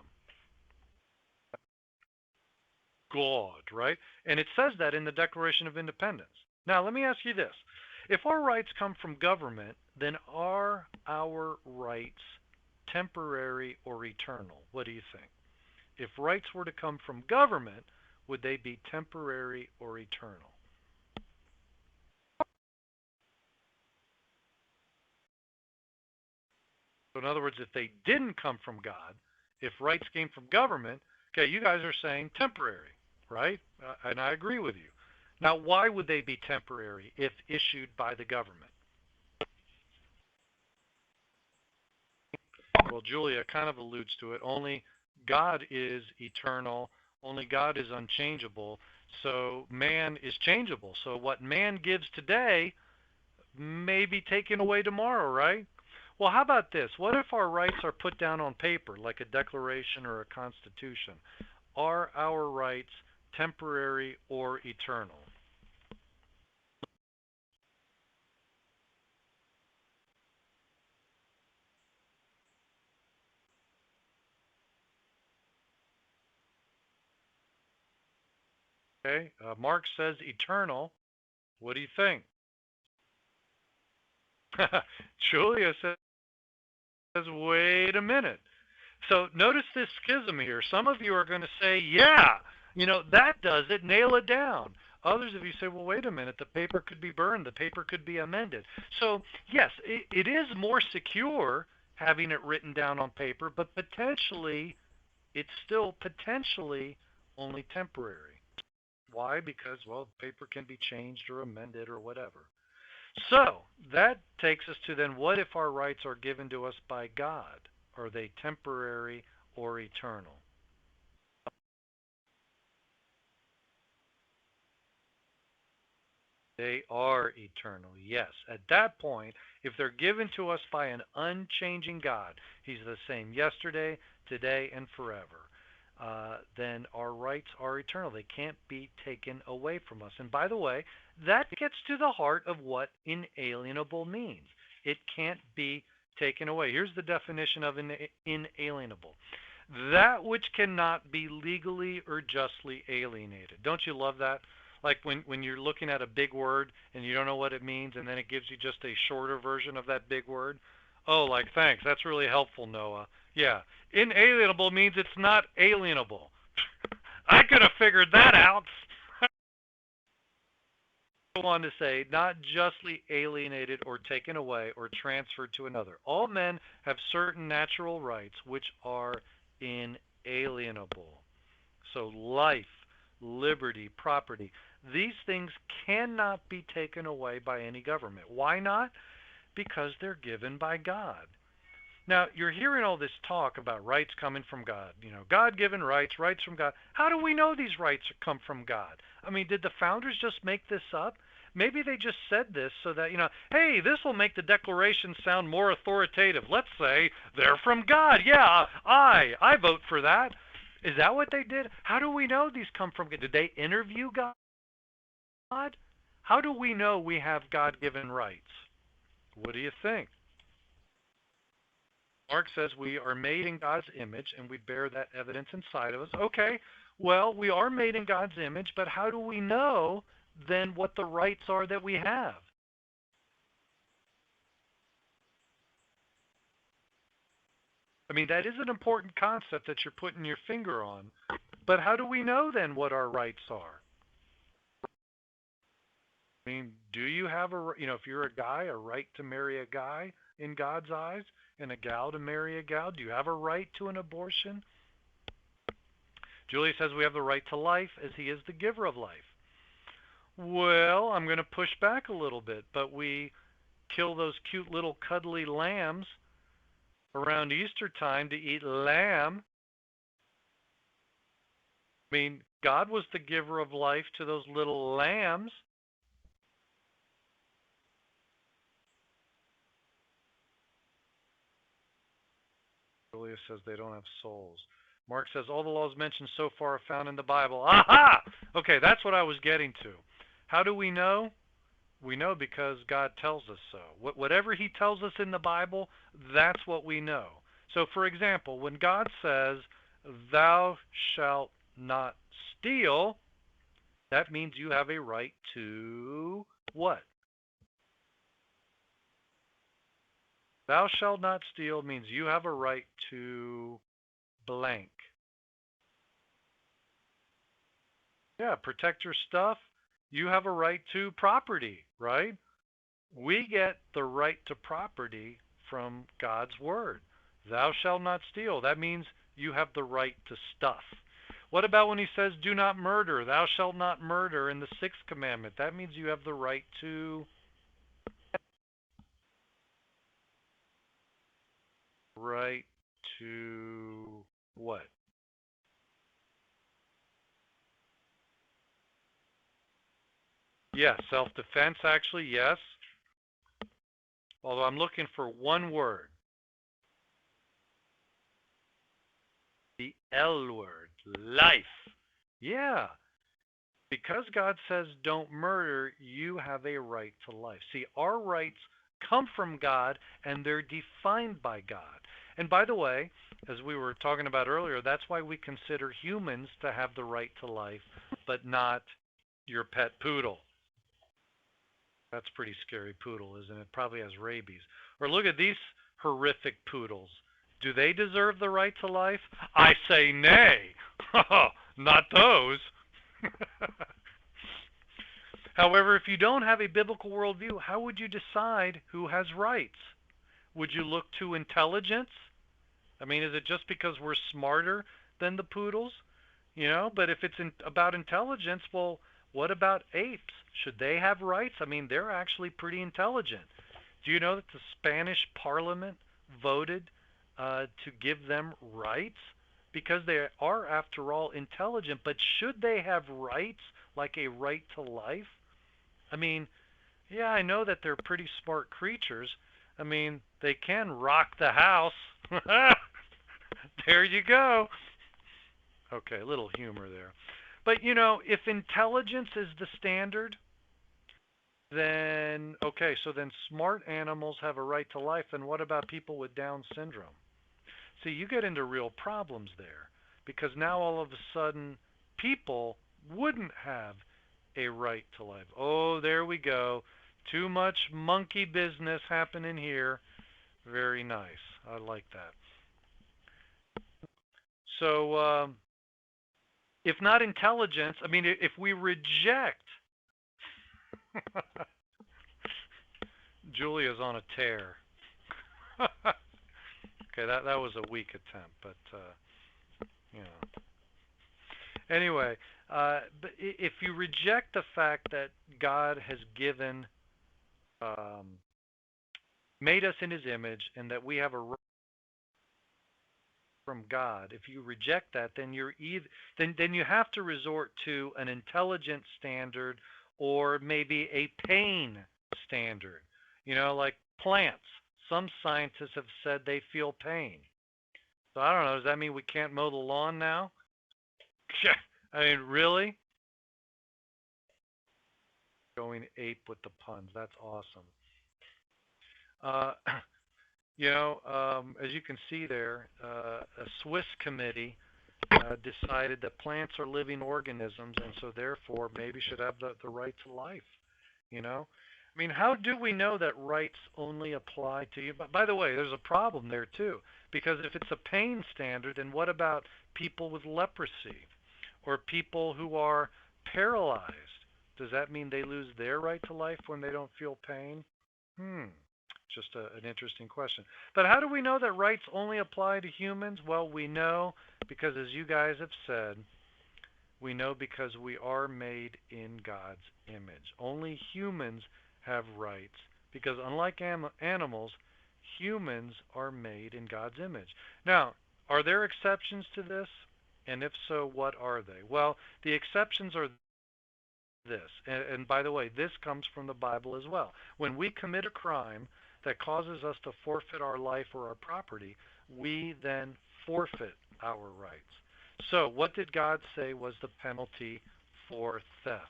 Speaker 1: God, right? And it says that in the Declaration of Independence. Now, let me ask you this. If our rights come from government, then are our rights temporary or eternal? What do you think? If rights were to come from government, would they be temporary or eternal? So in other words, if they didn't come from God, if rights came from government, okay, you guys are saying temporary, right? And I agree with you. Now, why would they be temporary if issued by the government? Well, Julia kind of alludes to it. Only God is eternal. Only God is unchangeable. So man is changeable. So what man gives today may be taken away tomorrow, right? Well, how about this? What if our rights are put down on paper, like a declaration or a constitution? Are our rights temporary or eternal? Okay, Mark says eternal. What do you think? Julia says, wait a minute. So notice this schism here. Some of you are going to say, yeah, that does it, nail it down. Others of you say, well, wait a minute, the paper could be burned, the paper could be amended. So, yes, it is more secure having it written down on paper, but potentially, it's still potentially only temporary. Why? Because, well, paper can be changed or amended or whatever. So that takes us to then, what if our rights are given to us by God? Are they temporary or eternal? They are eternal, yes. At that point, if they're given to us by an unchanging God, He's the same yesterday, today, and forever, then our rights are eternal. They can't be taken away from us. And by the way, that gets to the heart of what inalienable means. It can't be taken away. Here's the definition of inalienable. That which cannot be legally or justly alienated. Don't you love that? Like when you're looking at a big word and you don't know what it means, and then it gives you just a shorter version of that big word. Oh, like, thanks. That's really helpful, Noah. Yeah. Inalienable means it's not alienable. I could have figured that out. Go on to say, not justly alienated or taken away or transferred to another. All men have certain natural rights which are inalienable. So life, liberty, property, these things cannot be taken away by any government. Why not? Because they're given by God. Now, you're hearing all this talk about rights coming from God. God-given rights, rights from God. How do we know these rights come from God? I mean, did the founders just make this up? Maybe they just said this so that, hey, this will make the Declaration sound more authoritative. Let's say they're from God. Yeah, I vote for that. Is that what they did? How do we know these come from God? Did they interview God? How do we know we have God-given rights? What do you think? Mark says we are made in God's image and we bear that evidence inside of us. Okay, well, we are made in God's image, but how do we know then what the rights are that we have? I mean, that is an important concept that you're putting your finger on. But how do we know then what our rights are? I mean, do you have if you're a guy, a right to marry a guy in God's eyes, and a gal to marry a gal? Do you have a right to an abortion? Julie says we have the right to life as he is the giver of life. Well, I'm going to push back a little bit, but we kill those cute little cuddly lambs around Easter time to eat lamb. I mean, God was the giver of life to those little lambs. Julia says they don't have souls. Mark says all the laws mentioned so far are found in the Bible. Aha! Okay, that's what I was getting to. How do we know? We know because God tells us so. Whatever he tells us in the Bible, that's what we know. So, for example, when God says, thou shalt not steal, that means you have a right to what? Thou shalt not steal means you have a right to blank. Yeah, protect your stuff. You have a right to property, right? We get the right to property from God's word. Thou shalt not steal. That means you have the right to stuff. What about when he says, do not murder? Thou shalt not murder in the sixth commandment. That means you have the right to what? Yes, self-defense actually, yes. Although I'm looking for one word. The L word, life. Yeah. Because God says don't murder, you have a right to life. See, our rights come from God and they're defined by God. And by the way, as we were talking about earlier, that's why we consider humans to have the right to life, but not your pet poodle. That's a pretty scary poodle, isn't it? Probably has rabies. Or look at these horrific poodles. Do they deserve the right to life? I say nay. Not those. However, if you don't have a biblical worldview, how would you decide who has rights? Would you look to intelligence? I mean, is it just because we're smarter than the poodles? But if it's about intelligence, well, what about apes? Should they have rights? I mean, they're actually pretty intelligent. Do you know that the Spanish Parliament voted to give them rights? Because they are, after all, intelligent. But should they have rights, like a right to life? I mean, yeah, I know that they're pretty smart creatures. I mean, they can rock the house. There you go. Okay, a little humor there. But, if intelligence is the standard, then, okay, so then smart animals have a right to life. And what about people with Down syndrome? See, you get into real problems there because now all of a sudden people wouldn't have a right to life. Oh, there we go. Too much monkey business happening here. Very nice. I like that. So, if not intelligence, I mean, if we reject, Julia's on a tear. Okay, that was a weak attempt, but you know. Anyway, but if you reject the fact that God has given, um, made us in His image, and that we have a right from God, if you reject that, then you're either then you have to resort to an intelligence standard or maybe a pain standard. You know, like plants. Some scientists have said they feel pain. So I don't know. Does that mean we can't mow the lawn now? I mean, really? Going ape with the puns. That's awesome. Uh, as you can see there, a Swiss committee decided that plants are living organisms and so therefore maybe should have the right to life. You know? I mean, how do we know that rights only apply to you? But by the way, there's a problem there too, because if it's a pain standard, then what about people with leprosy or people who are paralyzed? Does that mean they lose their right to life when they don't feel pain? Hmm. Just an interesting question. But how do we know that rights only apply to humans? Well, we know because, as you guys have said, we know because we are made in God's image. Only humans have rights because, unlike animals, humans are made in God's image. Now, are there exceptions to this? And if so, what are they? Well, the exceptions are this. And by the way, this comes from the Bible as well. When we commit a crime that causes us to forfeit our life or our property, we then forfeit our rights. So, what did God say was the penalty for theft?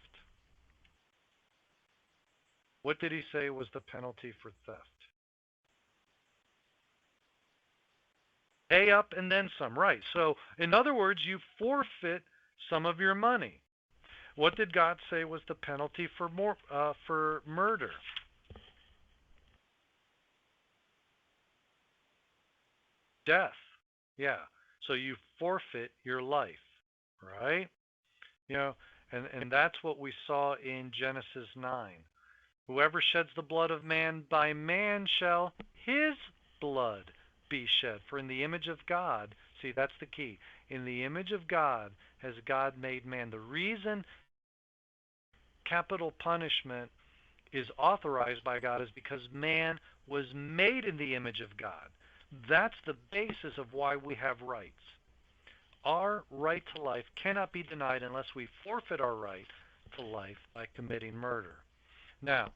Speaker 1: What did He say was the penalty for theft? Pay up and then some, right? So, in other words, you forfeit some of your money. What did God say was the penalty for murder? Death. Yeah. So you forfeit your life, right? You know, and that's what we saw in Genesis 9. Whoever sheds the blood of man, by man shall his blood be shed. For in the image of God, see, that's the key. In the image of God has God made man. The reason capital punishment is authorized by God is because man was made in the image of God. That's the basis of why we have rights. Our right to life cannot be denied unless we forfeit our right to life by committing murder. Now,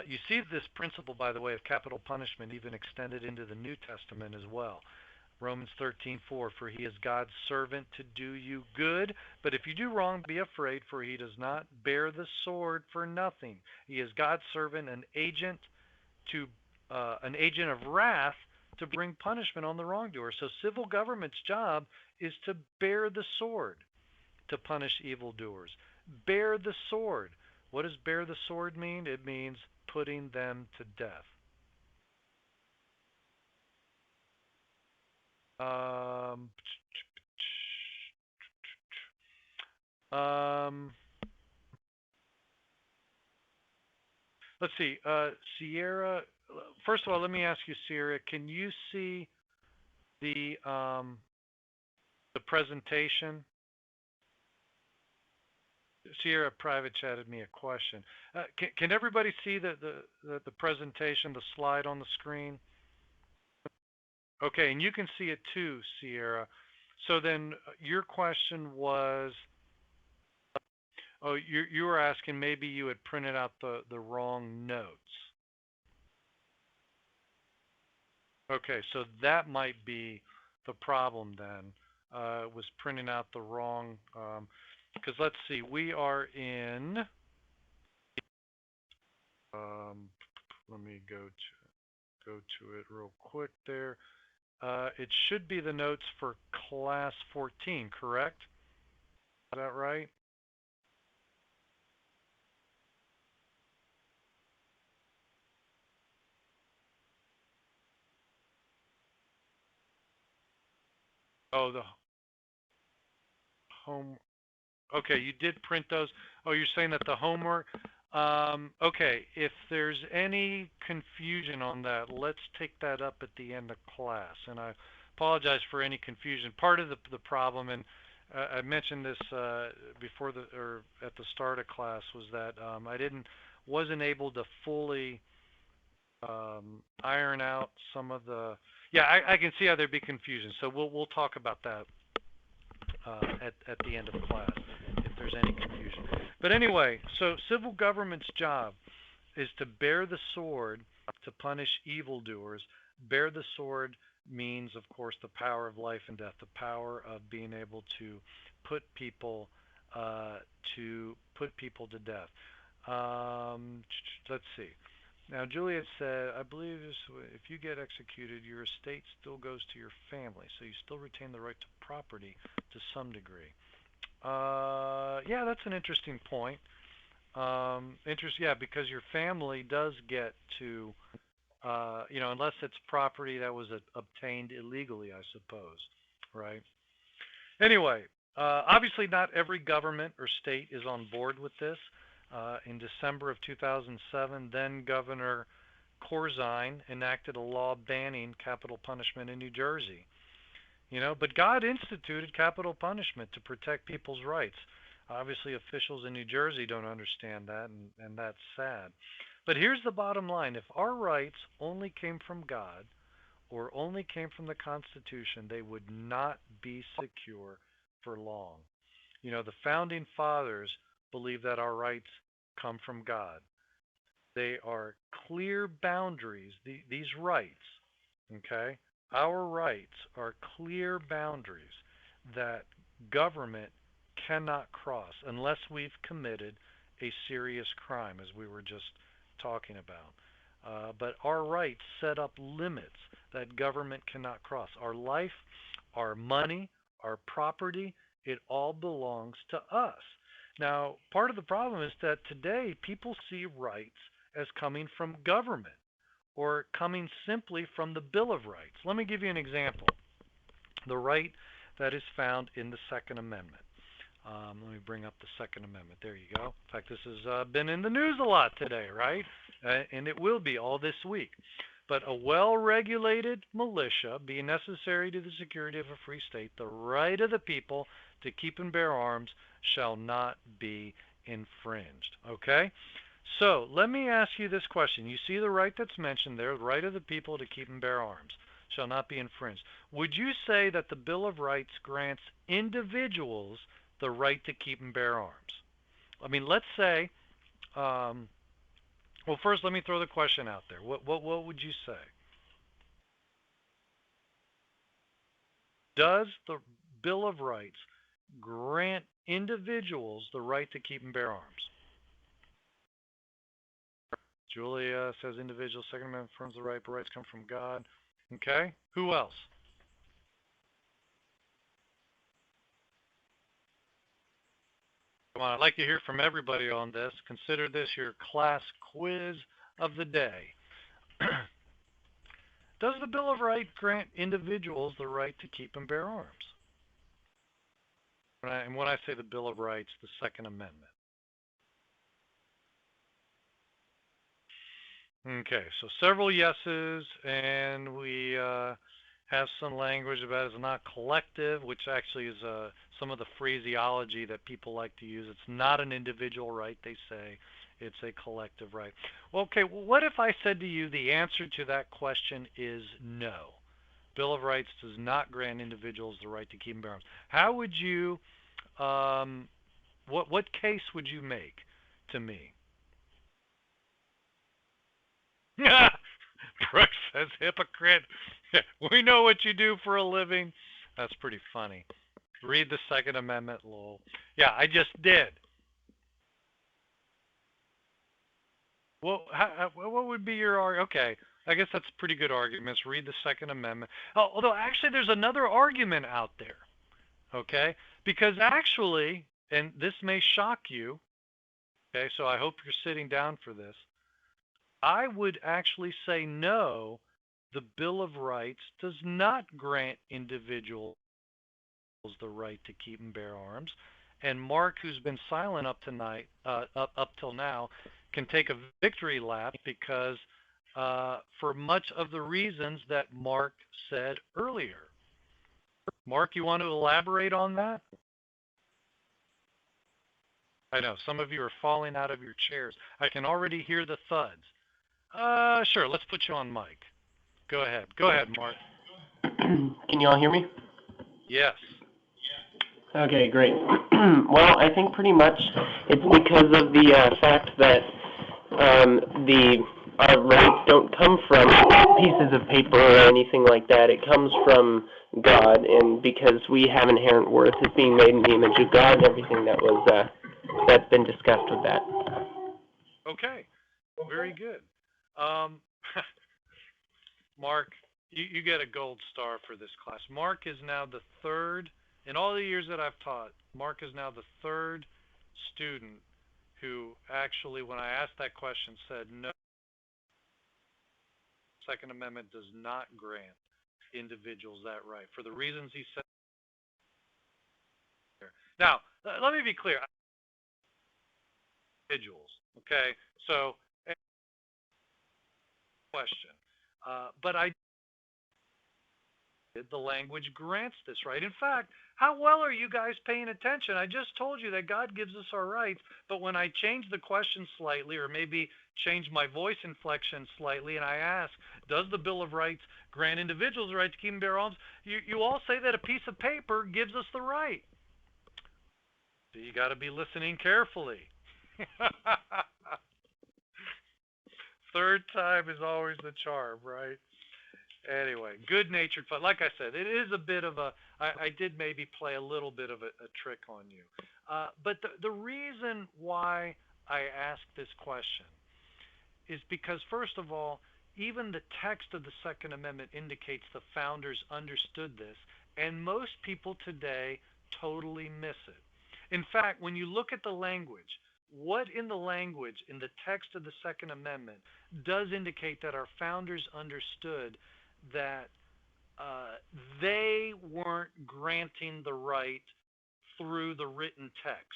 Speaker 1: you see this principle, by the way, of capital punishment even extended into the New Testament as well. Romans 13:4, for he is God's servant to do you good, but if you do wrong, be afraid, for he does not bear the sword for nothing. He is God's servant, an agent of wrath to bring punishment on the wrongdoer. So civil government's job is to bear the sword to punish evildoers. Bear the sword. What does bear the sword mean? It means putting them to death. Um, um, let's see. Sierra, first of all, let me ask you, Sierra, can you see the presentation? Sierra private chatted me a question. Can everybody see the presentation, the slide on the screen? Okay, and you can see it too, Sierra. So then your question was, oh, you were asking maybe you had printed out the wrong notes. Okay, so that might be the problem then. Was printing out the wrong, because let's see, we are in, let me go to it real quick there. It should be the notes for class 14, correct? Is that right? Oh, the home. Okay, you did print those. Oh, you're saying that the homework. Okay, if there's any confusion on that, let's take that up at the end of class. And I apologize for any confusion. Part of the problem, and I mentioned this before the or at the start of class, was that wasn't able to fully iron out some of the. Yeah, I can see how there'd be confusion. So we'll talk about that at the end of the class if there's any confusion. But anyway, so civil government's job is to bear the sword to punish evildoers. Bear the sword means, of course, the power of life and death, the power of being able to put people uh, to death. Let's see. Now, Juliet said, I believe if you get executed, your estate still goes to your family, so you still retain the right to property to some degree. Yeah, that's an interesting point. Yeah, because your family does get to, unless it's property that was obtained illegally, I suppose, right? Anyway, obviously not every government or state is on board with this. In December of 2007, then Governor Corzine enacted a law banning capital punishment in New Jersey. But God instituted capital punishment to protect people's rights. Obviously, officials in New Jersey don't understand that, and that's sad. But here's the bottom line. If our rights only came from God or only came from the Constitution, they would not be secure for long. The founding fathers believed that our rights come from God. They are clear boundaries, these rights, okay? Our rights are clear boundaries that government cannot cross unless we've committed a serious crime, as we were just talking about. But our rights set up limits that government cannot cross. Our life, our money, our property, it all belongs to us. Now, part of the problem is that today people see rights as coming from government or coming simply from the Bill of Rights. Let me give you an example. The right that is found in the Second Amendment. Let me bring up the Second Amendment. There you go. In fact, this has been in the news a lot today, right? And it will be all this week. But a well-regulated militia being necessary to the security of a free state, the right of the people to keep and bear arms shall not be infringed. Okay? So let me ask you this question. You see the right that's mentioned there, the right of the people to keep and bear arms shall not be infringed. Would you say that the Bill of Rights grants individuals the right to keep and bear arms? I mean, let's say, well, first let me throw the question out there. What would you say? Does the Bill of Rights grant individuals the right to keep and bear arms? Julia says individual. Second Amendment affirms the right, but rights come from God. Okay. Who else? Come on, I'd like to hear from everybody on this. Consider this your class quiz of the day. Does the Bill of Rights grant individuals the right to keep and bear arms? And when I say the Bill of Rights, the Second Amendment. Okay, so several yeses, and we have some language about it's not collective, which actually is some of the phraseology that people like to use. It's not an individual right, they say. It's a collective right. Okay, well, what if I said to you the answer to that question is no? Bill of Rights does not grant individuals the right to keep and bear arms. How would you, what case would you make to me? Brooks says hypocrite. We know what you do for a living. That's pretty funny. Read the Second Amendment, lol. Yeah, I just did. Well, what would be your argument? Okay, I guess that's pretty good arguments. Read the Second Amendment. Oh, although actually there's another argument out there, okay? Because actually, and this may shock you, okay, so I hope you're sitting down for this. I would actually say no, the Bill of Rights does not grant individuals the right to keep and bear arms. And Mark, who's been silent up tonight, up till now, can take a victory lap because for much of the reasons that Mark said earlier. Mark, you want to elaborate on that? I know some of you are falling out of your chairs. I can already hear the thuds. Sure, let's put you on mic. Go ahead. Go ahead, Mark.
Speaker 4: Can you all hear me?
Speaker 1: Yes.
Speaker 4: Okay, great. Well, I think pretty much it's because of the fact that our rights don't come from pieces of paper or anything like that. It comes from God, and because we have inherent worth as being made in the image of God and everything that's been discussed with that.
Speaker 1: Okay. Very good. Um, Mark, you get a gold star for this class. Mark is now the third, in all the years that I've taught, Mark is now the third student who actually, when I asked that question, said no, Second Amendment does not grant individuals that right for the reasons he said. Now, let me be clear. Individuals, okay? So, question. But the language grants this right. In fact, how well are you guys paying attention? I just told you that God gives us our rights, but when I change the question slightly, or maybe change my voice inflection slightly, and I ask, does the Bill of Rights grant individuals the right to keep and bear arms? You all say that a piece of paper gives us the right. So you got to be listening carefully. Third time is always the charm, right? Anyway, good-natured fun. Like I said, it is a bit of a. I did maybe play a little bit of a trick on you, but the reason why I asked this question is because, first of all, even the text of the Second Amendment indicates the founders understood this, and most people today totally miss it. In fact, when you look at the language, what in the language, in the text of the Second Amendment, does indicate that our founders understood that they weren't granting the right through the written text.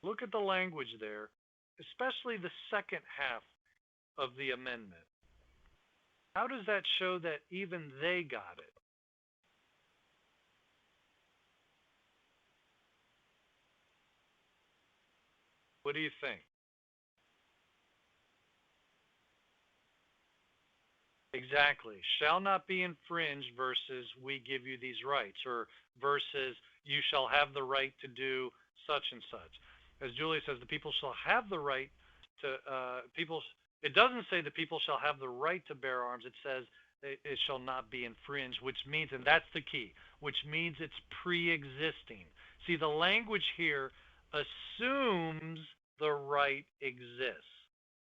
Speaker 1: Look at the language there, especially the second half of the amendment. How does that show that even they got it? What do you think? Exactly. Shall not be infringed versus we give you these rights, or versus you shall have the right to do such and such. As Julia says, the people shall have the right to, it doesn't say the people shall have the right to bear arms. It says it shall not be infringed, which means, and that's the key, which means it's pre-existing. See, the language here assumes the right exists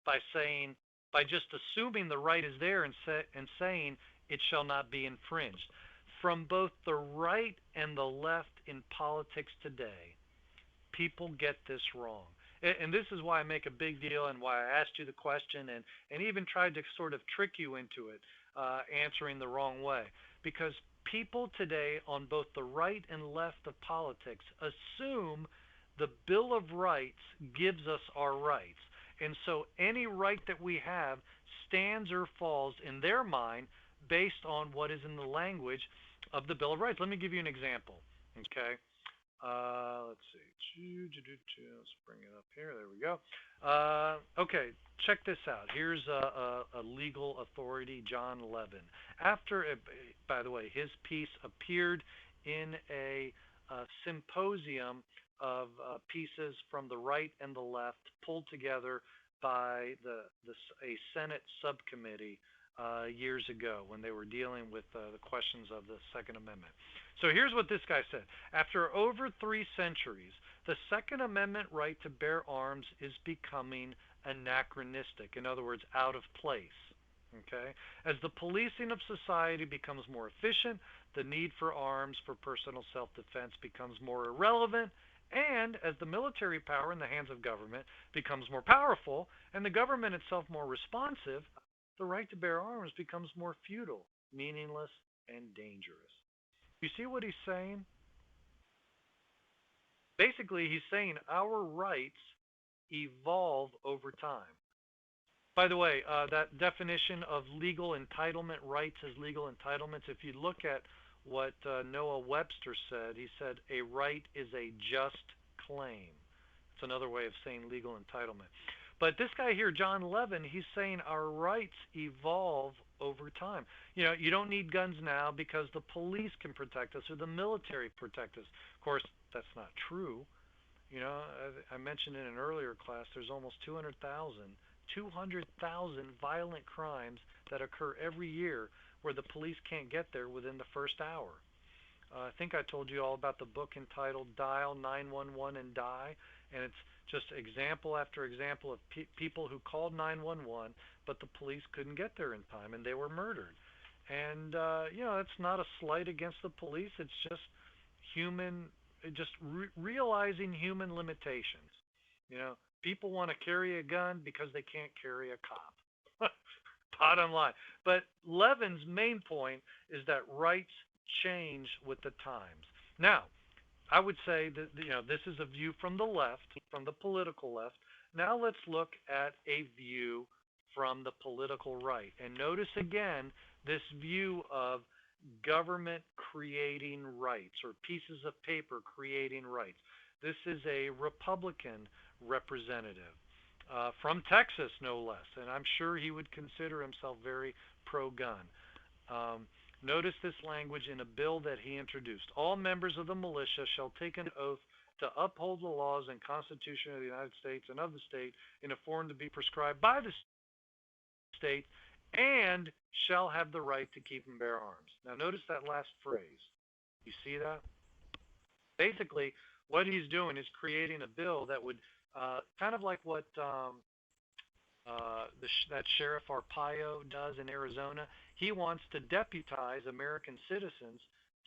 Speaker 1: by saying, by just assuming the right is there and saying it shall not be infringed. From both the right and the left in politics today, people get this wrong. And this is why I make a big deal, and why I asked you the question, and even tried to sort of trick you into it, answering the wrong way. Because people today on both the right and left of politics assume the Bill of Rights gives us our rights. And so any right that we have stands or falls in their mind based on what is in the language of the Bill of Rights. Let me give you an example. Okay. Let's see. Let's bring it up here. There we go. Okay, check this out. Here's a legal authority, John Levin. After, by the way, his piece appeared in a symposium of pieces from the right and the left, pulled together by a Senate subcommittee years ago when they were dealing with the questions of the Second Amendment. So here's what this guy said. After over 3 centuries, the Second Amendment right to bear arms is becoming anachronistic. In other words, out of place. Okay? As the policing of society becomes more efficient, the need for arms for personal self-defense becomes more irrelevant, and as the military power in the hands of government becomes more powerful and the government itself more responsive, the right to bear arms becomes more futile, meaningless, and dangerous. You see what he's saying? Basically, he's saying our rights evolve over time. By the way, that definition of legal entitlement, rights as legal entitlements, if you look at what Noah Webster said, he said a right is a just claim. It's another way of saying legal entitlement. But this guy here, John Levin, he's saying our rights evolve over time. You know, you don't need guns now because the police can protect us or the military protect us. Of course, that's not true. You know, I mentioned in an earlier class, there's almost 200,000 violent crimes that occur every year where the police can't get there within the first hour. I think I told you all about the book entitled Dial 911 and Die, and it's just example after example of people who called 911, but the police couldn't get there in time, and they were murdered. And, you know, it's not a slight against the police. It's just realizing human limitations. You know, people want to carry a gun because they can't carry a cop. Bottom line. But Levin's main point is that rights change with the times. Now, I would say that, you know, this is a view from the left, from the political left. Now let's look at a view from the political right. And notice again this view of government creating rights, or pieces of paper creating rights. This is a Republican representative from Texas, no less, and I'm sure he would consider himself very pro-gun. Notice this language in a bill that he introduced. All members of the militia shall take an oath to uphold the laws and Constitution of the United States and of the state in a form to be prescribed by the state, and shall have the right to keep and bear arms. Now notice that last phrase. You see that? Basically, what he's doing is creating a bill that would kind of like what that Sheriff Arpaio does in Arizona. He wants to deputize American citizens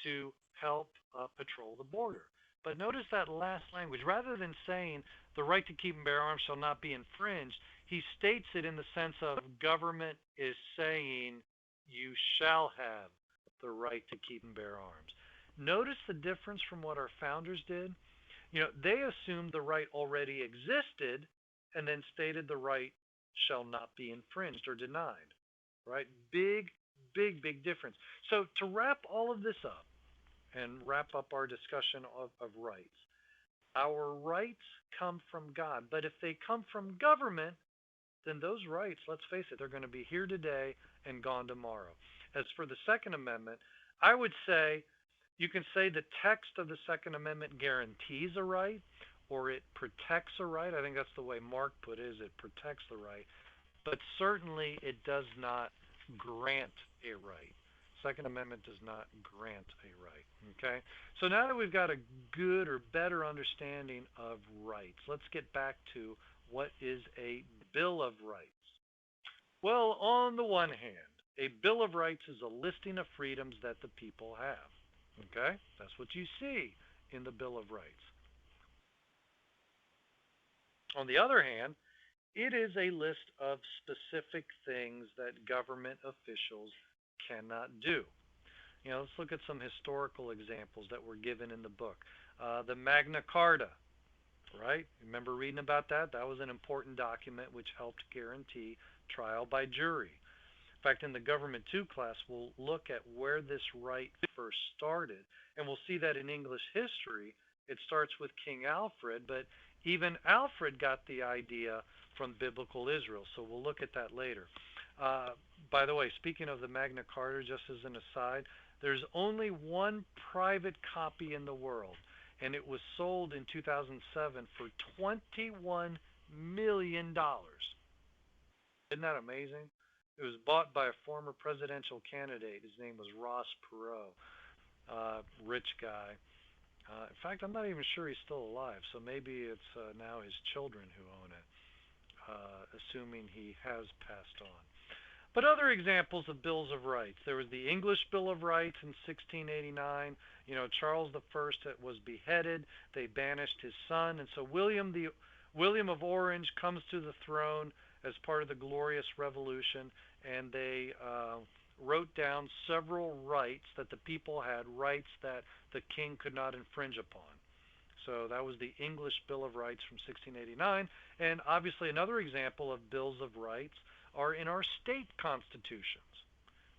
Speaker 1: to help patrol the border. But notice that last language. Rather than saying the right to keep and bear arms shall not be infringed, he states it in the sense of government is saying you shall have the right to keep and bear arms. Notice the difference from what our founders did. You know, they assumed the right already existed and then stated the right shall not be infringed or denied, right? Big difference. So to wrap all of this up and wrap up our discussion of rights, our rights come from God. But if they come from government, then those rights, let's face it, they're going to be here today and gone tomorrow. As for the Second Amendment, I would say you can say the text of the Second Amendment guarantees a right or it protects a right. I think that's the way Mark put it, is it protects the right. But certainly it does not grant a right. Second Amendment does not grant a right. Okay? So now that we've got a good or better understanding of rights, let's get back to what is a Bill of Rights. Well, on the one hand, a Bill of Rights is a listing of freedoms that the people have. Okay? That's what you see in the Bill of Rights. On the other hand, it is a list of specific things that government officials cannot do. You know, let's look at some historical examples that were given in the book. The Magna Carta, right? Remember reading about that? That was an important document which helped guarantee trial by jury. In fact, in the Government 2 class, we'll look at where this right first started, and we'll see that in English history, it starts with King Alfred, but even Alfred got the idea from biblical Israel, so we'll look at that later. By the way, speaking of the Magna Carta, just as an aside, there's only one private copy in the world, and it was sold in 2007 for $21 million. Isn't that amazing? It was bought by a former presidential candidate. His name was Ross Perot, rich guy. In fact, I'm not even sure he's still alive, so maybe it's now his children who own it, assuming he has passed on. But other examples of bills of rights. There was the English Bill of Rights in 1689. Charles I was beheaded. They banished his son, and so William of Orange comes to the throne as part of the Glorious Revolution, and they wrote down several rights that the people had, rights that the king could not infringe upon. So that was the English Bill of Rights from 1689. And obviously another example of bills of rights are in our state constitutions.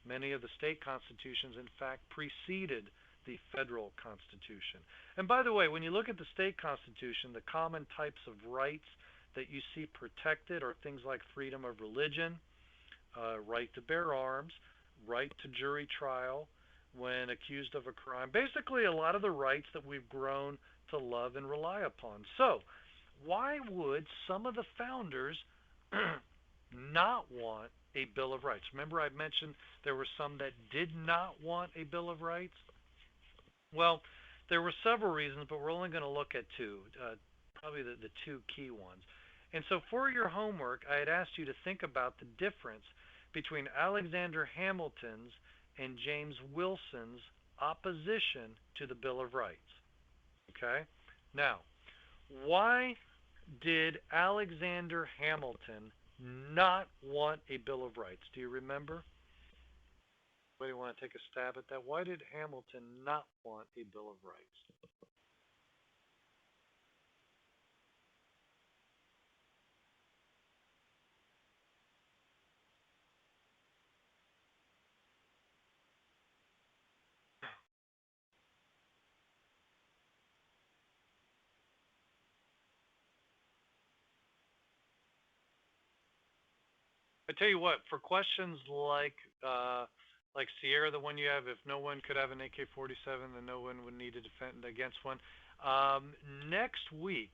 Speaker 1: Many of the state constitutions, in fact, preceded the federal constitution. And by the way, when you look at the state constitution, the common types of rights that you see protected are things like freedom of religion, right to bear arms, right to jury trial when accused of a crime. Basically, a lot of the rights that we've grown to love and rely upon. So, why would some of the founders not want a Bill of Rights? Remember, I mentioned there were some that did not want a Bill of Rights? Well, there were several reasons, but we're only going to look at two, probably the two key ones. And so for your homework, I had asked you to think about the difference between Alexander Hamilton's and James Wilson's opposition to the Bill of Rights. Okay? Now, why did Alexander Hamilton not want a Bill of Rights? Do you remember? Anybody want to take a stab at that? Why did Hamilton not want a Bill of Rights? I tell you what, for questions like Sierra, the one you have, if no one could have an AK-47, then no one would need to defend against one. Next week,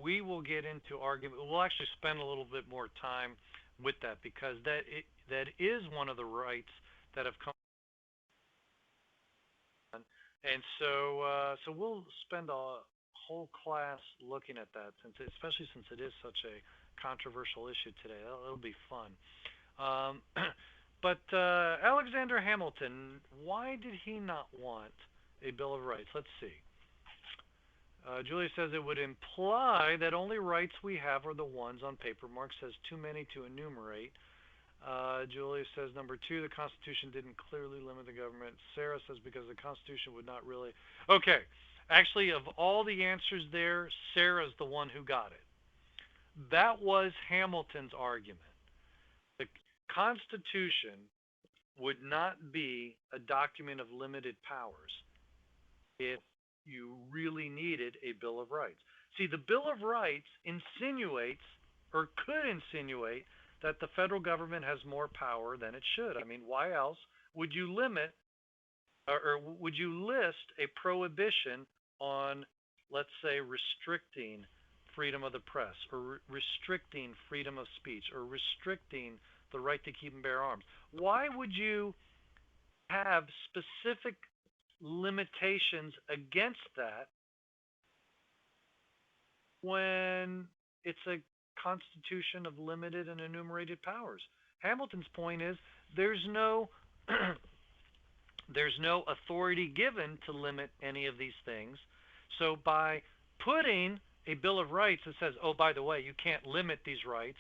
Speaker 1: we will get into argument. We'll actually spend a little bit more time with that because that is one of the rights that have come. And so we'll spend a whole class looking at that, especially since it is such a controversial issue today. It'll be fun. Um, but Alexander Hamilton, why did he not want a Bill of Rights? Let's see. Julia says it would imply that only rights we have are the ones on paper. Mark says too many to enumerate. Julia says number two, the Constitution didn't clearly limit the government. Sarah says because the Constitution would not really. Okay, actually, of all the answers there, Sarah's the one who got it. That was Hamilton's argument. The Constitution would not be a document of limited powers if you really needed a Bill of Rights. See, the Bill of Rights insinuates, or could insinuate, that the federal government has more power than it should. I mean, why else would you limit or would you list a prohibition on, let's say, restricting freedom of the press or restricting freedom of speech or restricting the right to keep and bear arms? Why would you have specific limitations against that when it's a constitution of limited and enumerated powers? Hamilton's point is there's no there's no authority given to limit any of these things. So by putting a Bill of Rights that says, oh, by the way, you can't limit these rights,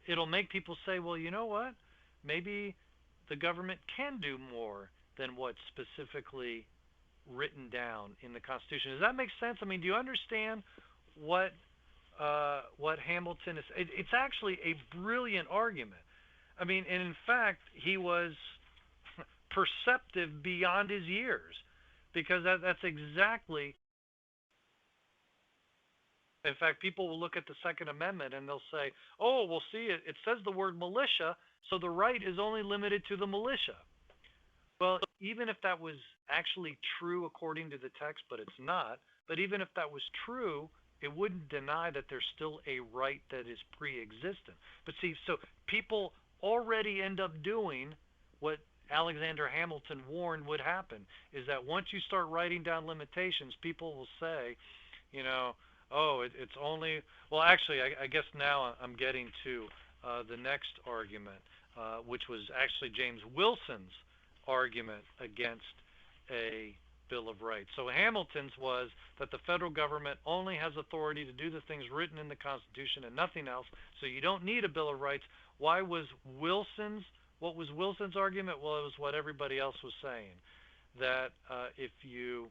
Speaker 1: it'll make people say, well, you know what? Maybe the government can do more than what's specifically written down in the Constitution. Does that make sense? I mean, do you understand what Hamilton is? It's actually a brilliant argument. I mean, and in fact, he was perceptive beyond his years, because that's exactly. In fact, people will look at the Second Amendment and they'll say, "Oh, well, see, it says the word militia, so the right is only limited to the militia." Well, even if that was actually true according to the text, but it's not, but even if that was true, it wouldn't deny that there's still a right that is pre-existent. But see, so people already end up doing what Alexander Hamilton warned would happen, is that once you start writing down limitations, people will say, you know, oh, it's only, well, actually, I guess now I'm getting to the next argument, which was actually James Wilson's argument against a Bill of Rights. So Hamilton's was that the federal government only has authority to do the things written in the Constitution and nothing else, so you don't need a Bill of Rights. Why was what was Wilson's argument? Well, it was what everybody else was saying, that if you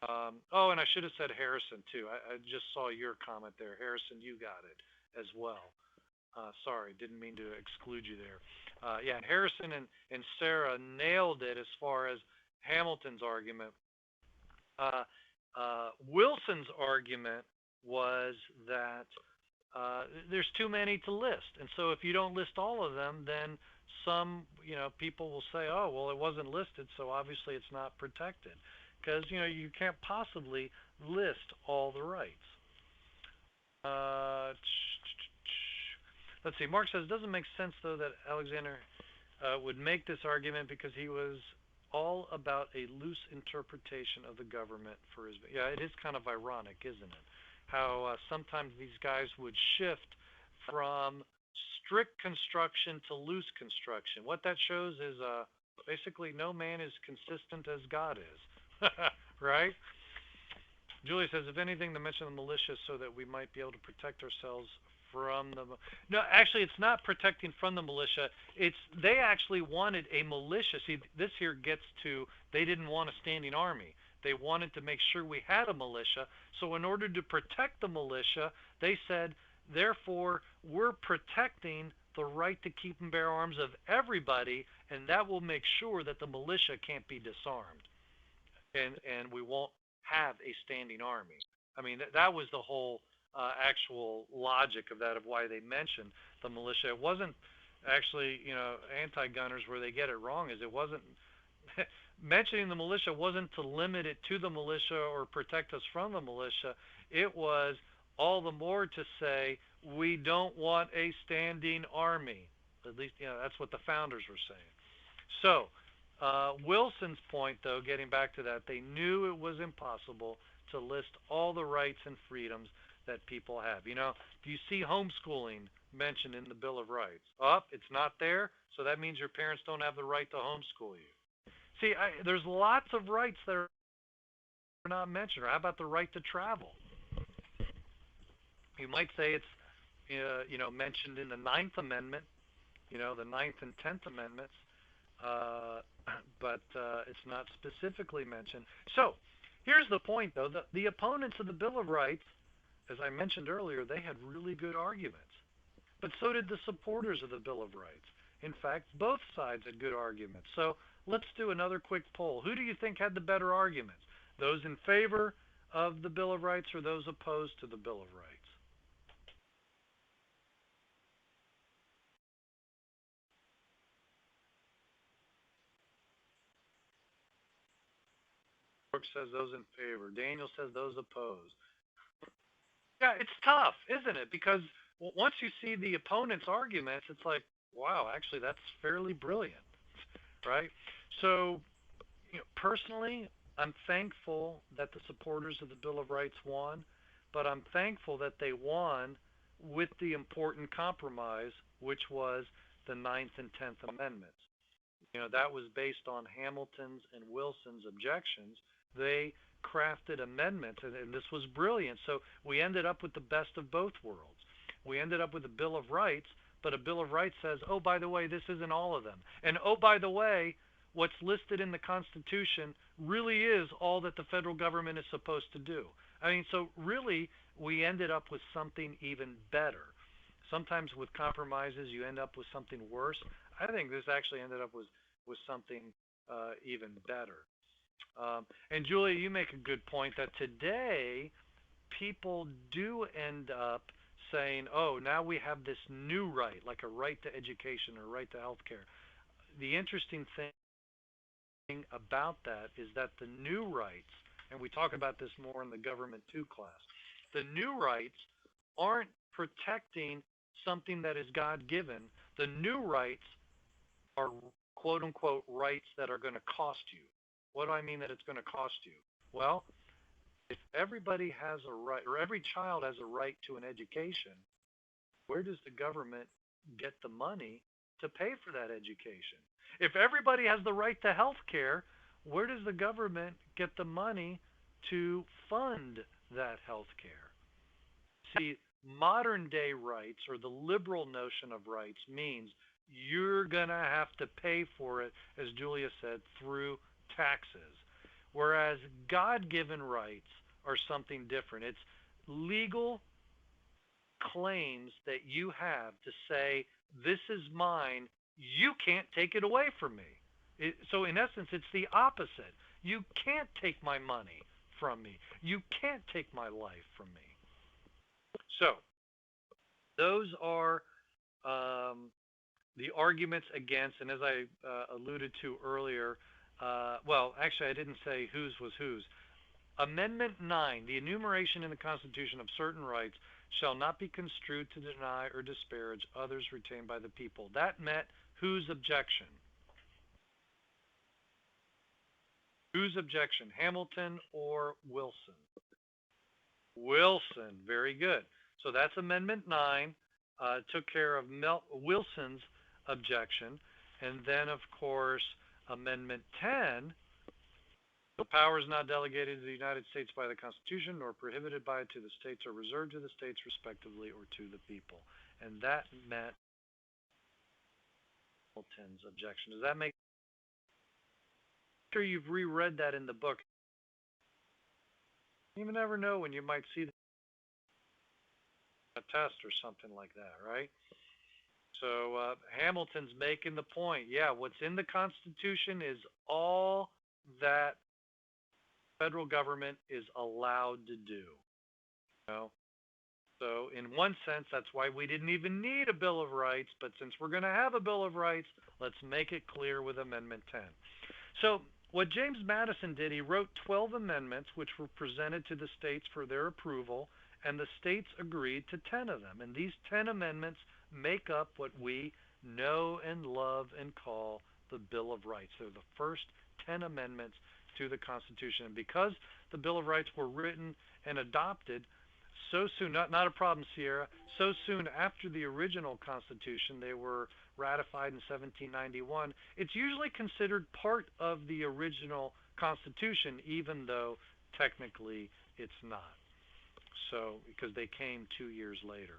Speaker 1: oh, and I should have said Harrison too. I just saw your comment there. Harrison, you got it as well. Sorry, didn't mean to exclude you there. Yeah, Harrison and Sarah nailed it as far as Hamilton's argument. Wilson's argument was that there's too many to list, and so if you don't list all of them, then some, people will say, oh, well, it wasn't listed, so obviously it's not protected, because you can't possibly list all the rights. Let's see. Mark says it doesn't make sense though that Alexander would make this argument because he was all about a loose interpretation of the government for his. Yeah, it is kind of ironic, isn't it? How sometimes these guys would shift from strict construction to loose construction. What that shows is basically no man is consistent as God is. Right? Julie says, if anything, to mention the militia so that we might be able to protect ourselves from the. No, actually, it's not protecting from the militia. They actually wanted a militia. See, this here gets to, they didn't want a standing army. They wanted to make sure we had a militia. So in order to protect the militia, they said, therefore, we're protecting the right to keep and bear arms of everybody, and that will make sure that the militia can't be disarmed. And we won't have a standing army. I mean, that was the whole actual logic of that, of why they mentioned the militia. It wasn't actually, anti-gunners where they get it wrong, is it wasn't mentioning the militia wasn't to limit it to the militia or protect us from the militia. It was all the more to say we don't want a standing army. At least, that's what the founders were saying. So, Wilson's point, though, getting back to that, they knew it was impossible to list all the rights and freedoms that people have. Do you see homeschooling mentioned in the Bill of Rights? It's not there, so that means your parents don't have the right to homeschool you. See, there's lots of rights that are not mentioned. Or how about the right to travel? You might say it's, mentioned in the Ninth Amendment, the Ninth and Tenth Amendments, but it's not specifically mentioned. So here's the point, though. The opponents of the Bill of Rights, as I mentioned earlier, they had really good arguments. But so did the supporters of the Bill of Rights. In fact, both sides had good arguments. So let's do another quick poll. Who do you think had the better arguments? Those in favor of the Bill of Rights or those opposed to the Bill of Rights? Brooke says those in favor. Daniel says those opposed. Yeah, it's tough, isn't it? Because once you see the opponent's arguments, it's like, wow, actually, that's fairly brilliant, right? So, personally, I'm thankful that the supporters of the Bill of Rights won, but I'm thankful that they won with the important compromise, which was the Ninth and Tenth Amendments. That was based on Hamilton's and Wilson's objections. They crafted amendments, and this was brilliant. So we ended up with the best of both worlds. We ended up with a Bill of Rights, but a Bill of Rights says, oh, by the way, this isn't all of them. And oh, by the way, what's listed in the Constitution really is all that the federal government is supposed to do. I mean, so really, we ended up with something even better. Sometimes with compromises, you end up with something worse. I think this actually ended up with something even better. And Julia, you make a good point that today people do end up saying, oh, now we have this new right, like a right to education or right to health care. The interesting thing about that is that the new rights, and we talk about this more in the Government 2 class, the new rights aren't protecting something that is God-given, The new rights are quote unquote rights that are going to cost you. What do I mean that it's going to cost you? Well, if everybody has a right, or every child has a right to an education, where does the government get the money to pay for that education? If everybody has the right to health care, where does the government get the money to fund that health care? See, modern day rights, or the liberal notion of rights, means you're going to have to pay for it, as Julia said, through taxes. Whereas God given rights are something different. It's legal claims that you have to say, this is mine, you can't take it away from me. So, in essence, it's the opposite. You can't take my money from me, you can't take my life from me. So, those are the arguments against, and as I alluded to earlier, well, actually, I didn't say whose was whose. Amendment 9, the enumeration in the Constitution of certain rights shall not be construed to deny or disparage others retained by the people. That met whose objection? Whose objection, Hamilton or Wilson? Wilson, very good. So that's Amendment 9, took care of Wilson's objection. And then, of course, Amendment 10, the power is not delegated to the United States by the Constitution, nor prohibited by it to the states, or reserved to the states respectively, or to the people. And that met Hamilton's objection. Does that make sense? After you've reread that in the book, you never know when you might see a test or something like that, right? So Hamilton's making the point. Yeah, what's in the Constitution is all that federal government is allowed to do. You know? So in one sense, that's why we didn't even need a Bill of Rights. But since we're going to have a Bill of Rights, let's make it clear with Amendment 10. So what James Madison did, he wrote 12 amendments which were presented to the states for their approval, and the states agreed to 10 of them. And these 10 amendments make up what we know and love and call the Bill of Rights. They're the first 10 amendments to the Constitution. And because the Bill of Rights were written and adopted so soon, not a problem, Sierra, so soon after the original Constitution, they were ratified in 1791, it's usually considered part of the original Constitution, even though technically it's not. So, because they came 2 years later.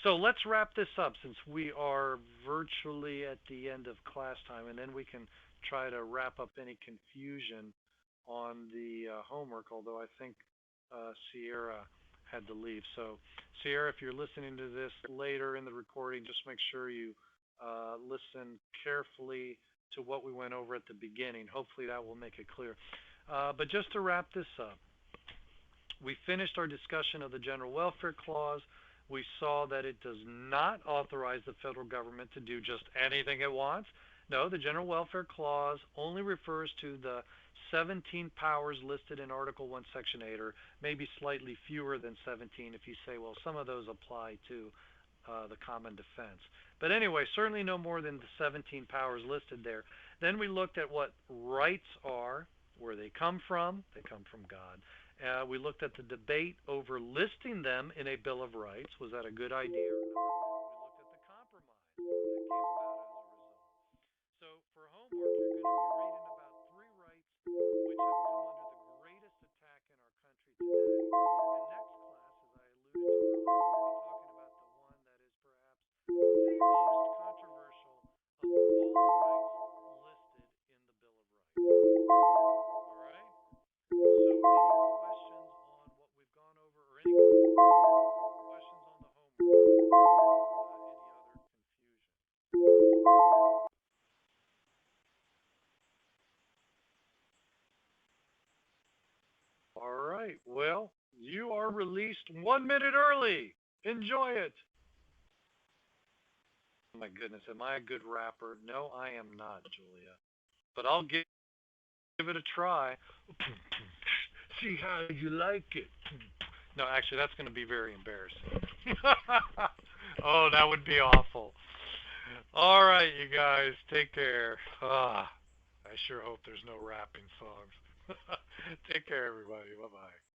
Speaker 1: So let's wrap this up since we are virtually at the end of class time, and then we can try to wrap up any confusion on the homework, although I think Sierra had to leave. So Sierra, if you're listening to this later in the recording, just make sure you listen carefully to what we went over at the beginning. Hopefully that will make it clear. But just to wrap this up, we finished our discussion of the General Welfare Clause. We saw that it does not authorize the federal government to do just anything it wants. No, the General Welfare Clause only refers to the 17 powers listed in Article 1, Section 8, or maybe slightly fewer than 17 if you say, well, some of those apply to the common defense. But anyway, certainly no more than the 17 powers listed there. Then we looked at what rights are, where they come from. They come from God. We looked at the debate over listing them in a Bill of Rights. Was that a good idea or not? We looked at the compromise that came about as a result. So for homework, you're going to be reading about 3 rights which have come under the greatest attack in our country today. And next class, as I alluded to earlier, we'll be talking about the one that is perhaps the most controversial of all the rights listed in the Bill of Rights. All right? So any questions on what we've gone over, or any questions on the homework if there's any other confusion? All right. Well, you are released 1 minute early. Enjoy it. Oh my goodness, am I a good rapper? No, I am not, Julia. But I'll give it a try. See how you like it. No, actually, that's going to be very embarrassing. Oh, that would be awful. All right, you guys, take care. I sure hope there's no rapping songs. Take care, everybody. Bye bye.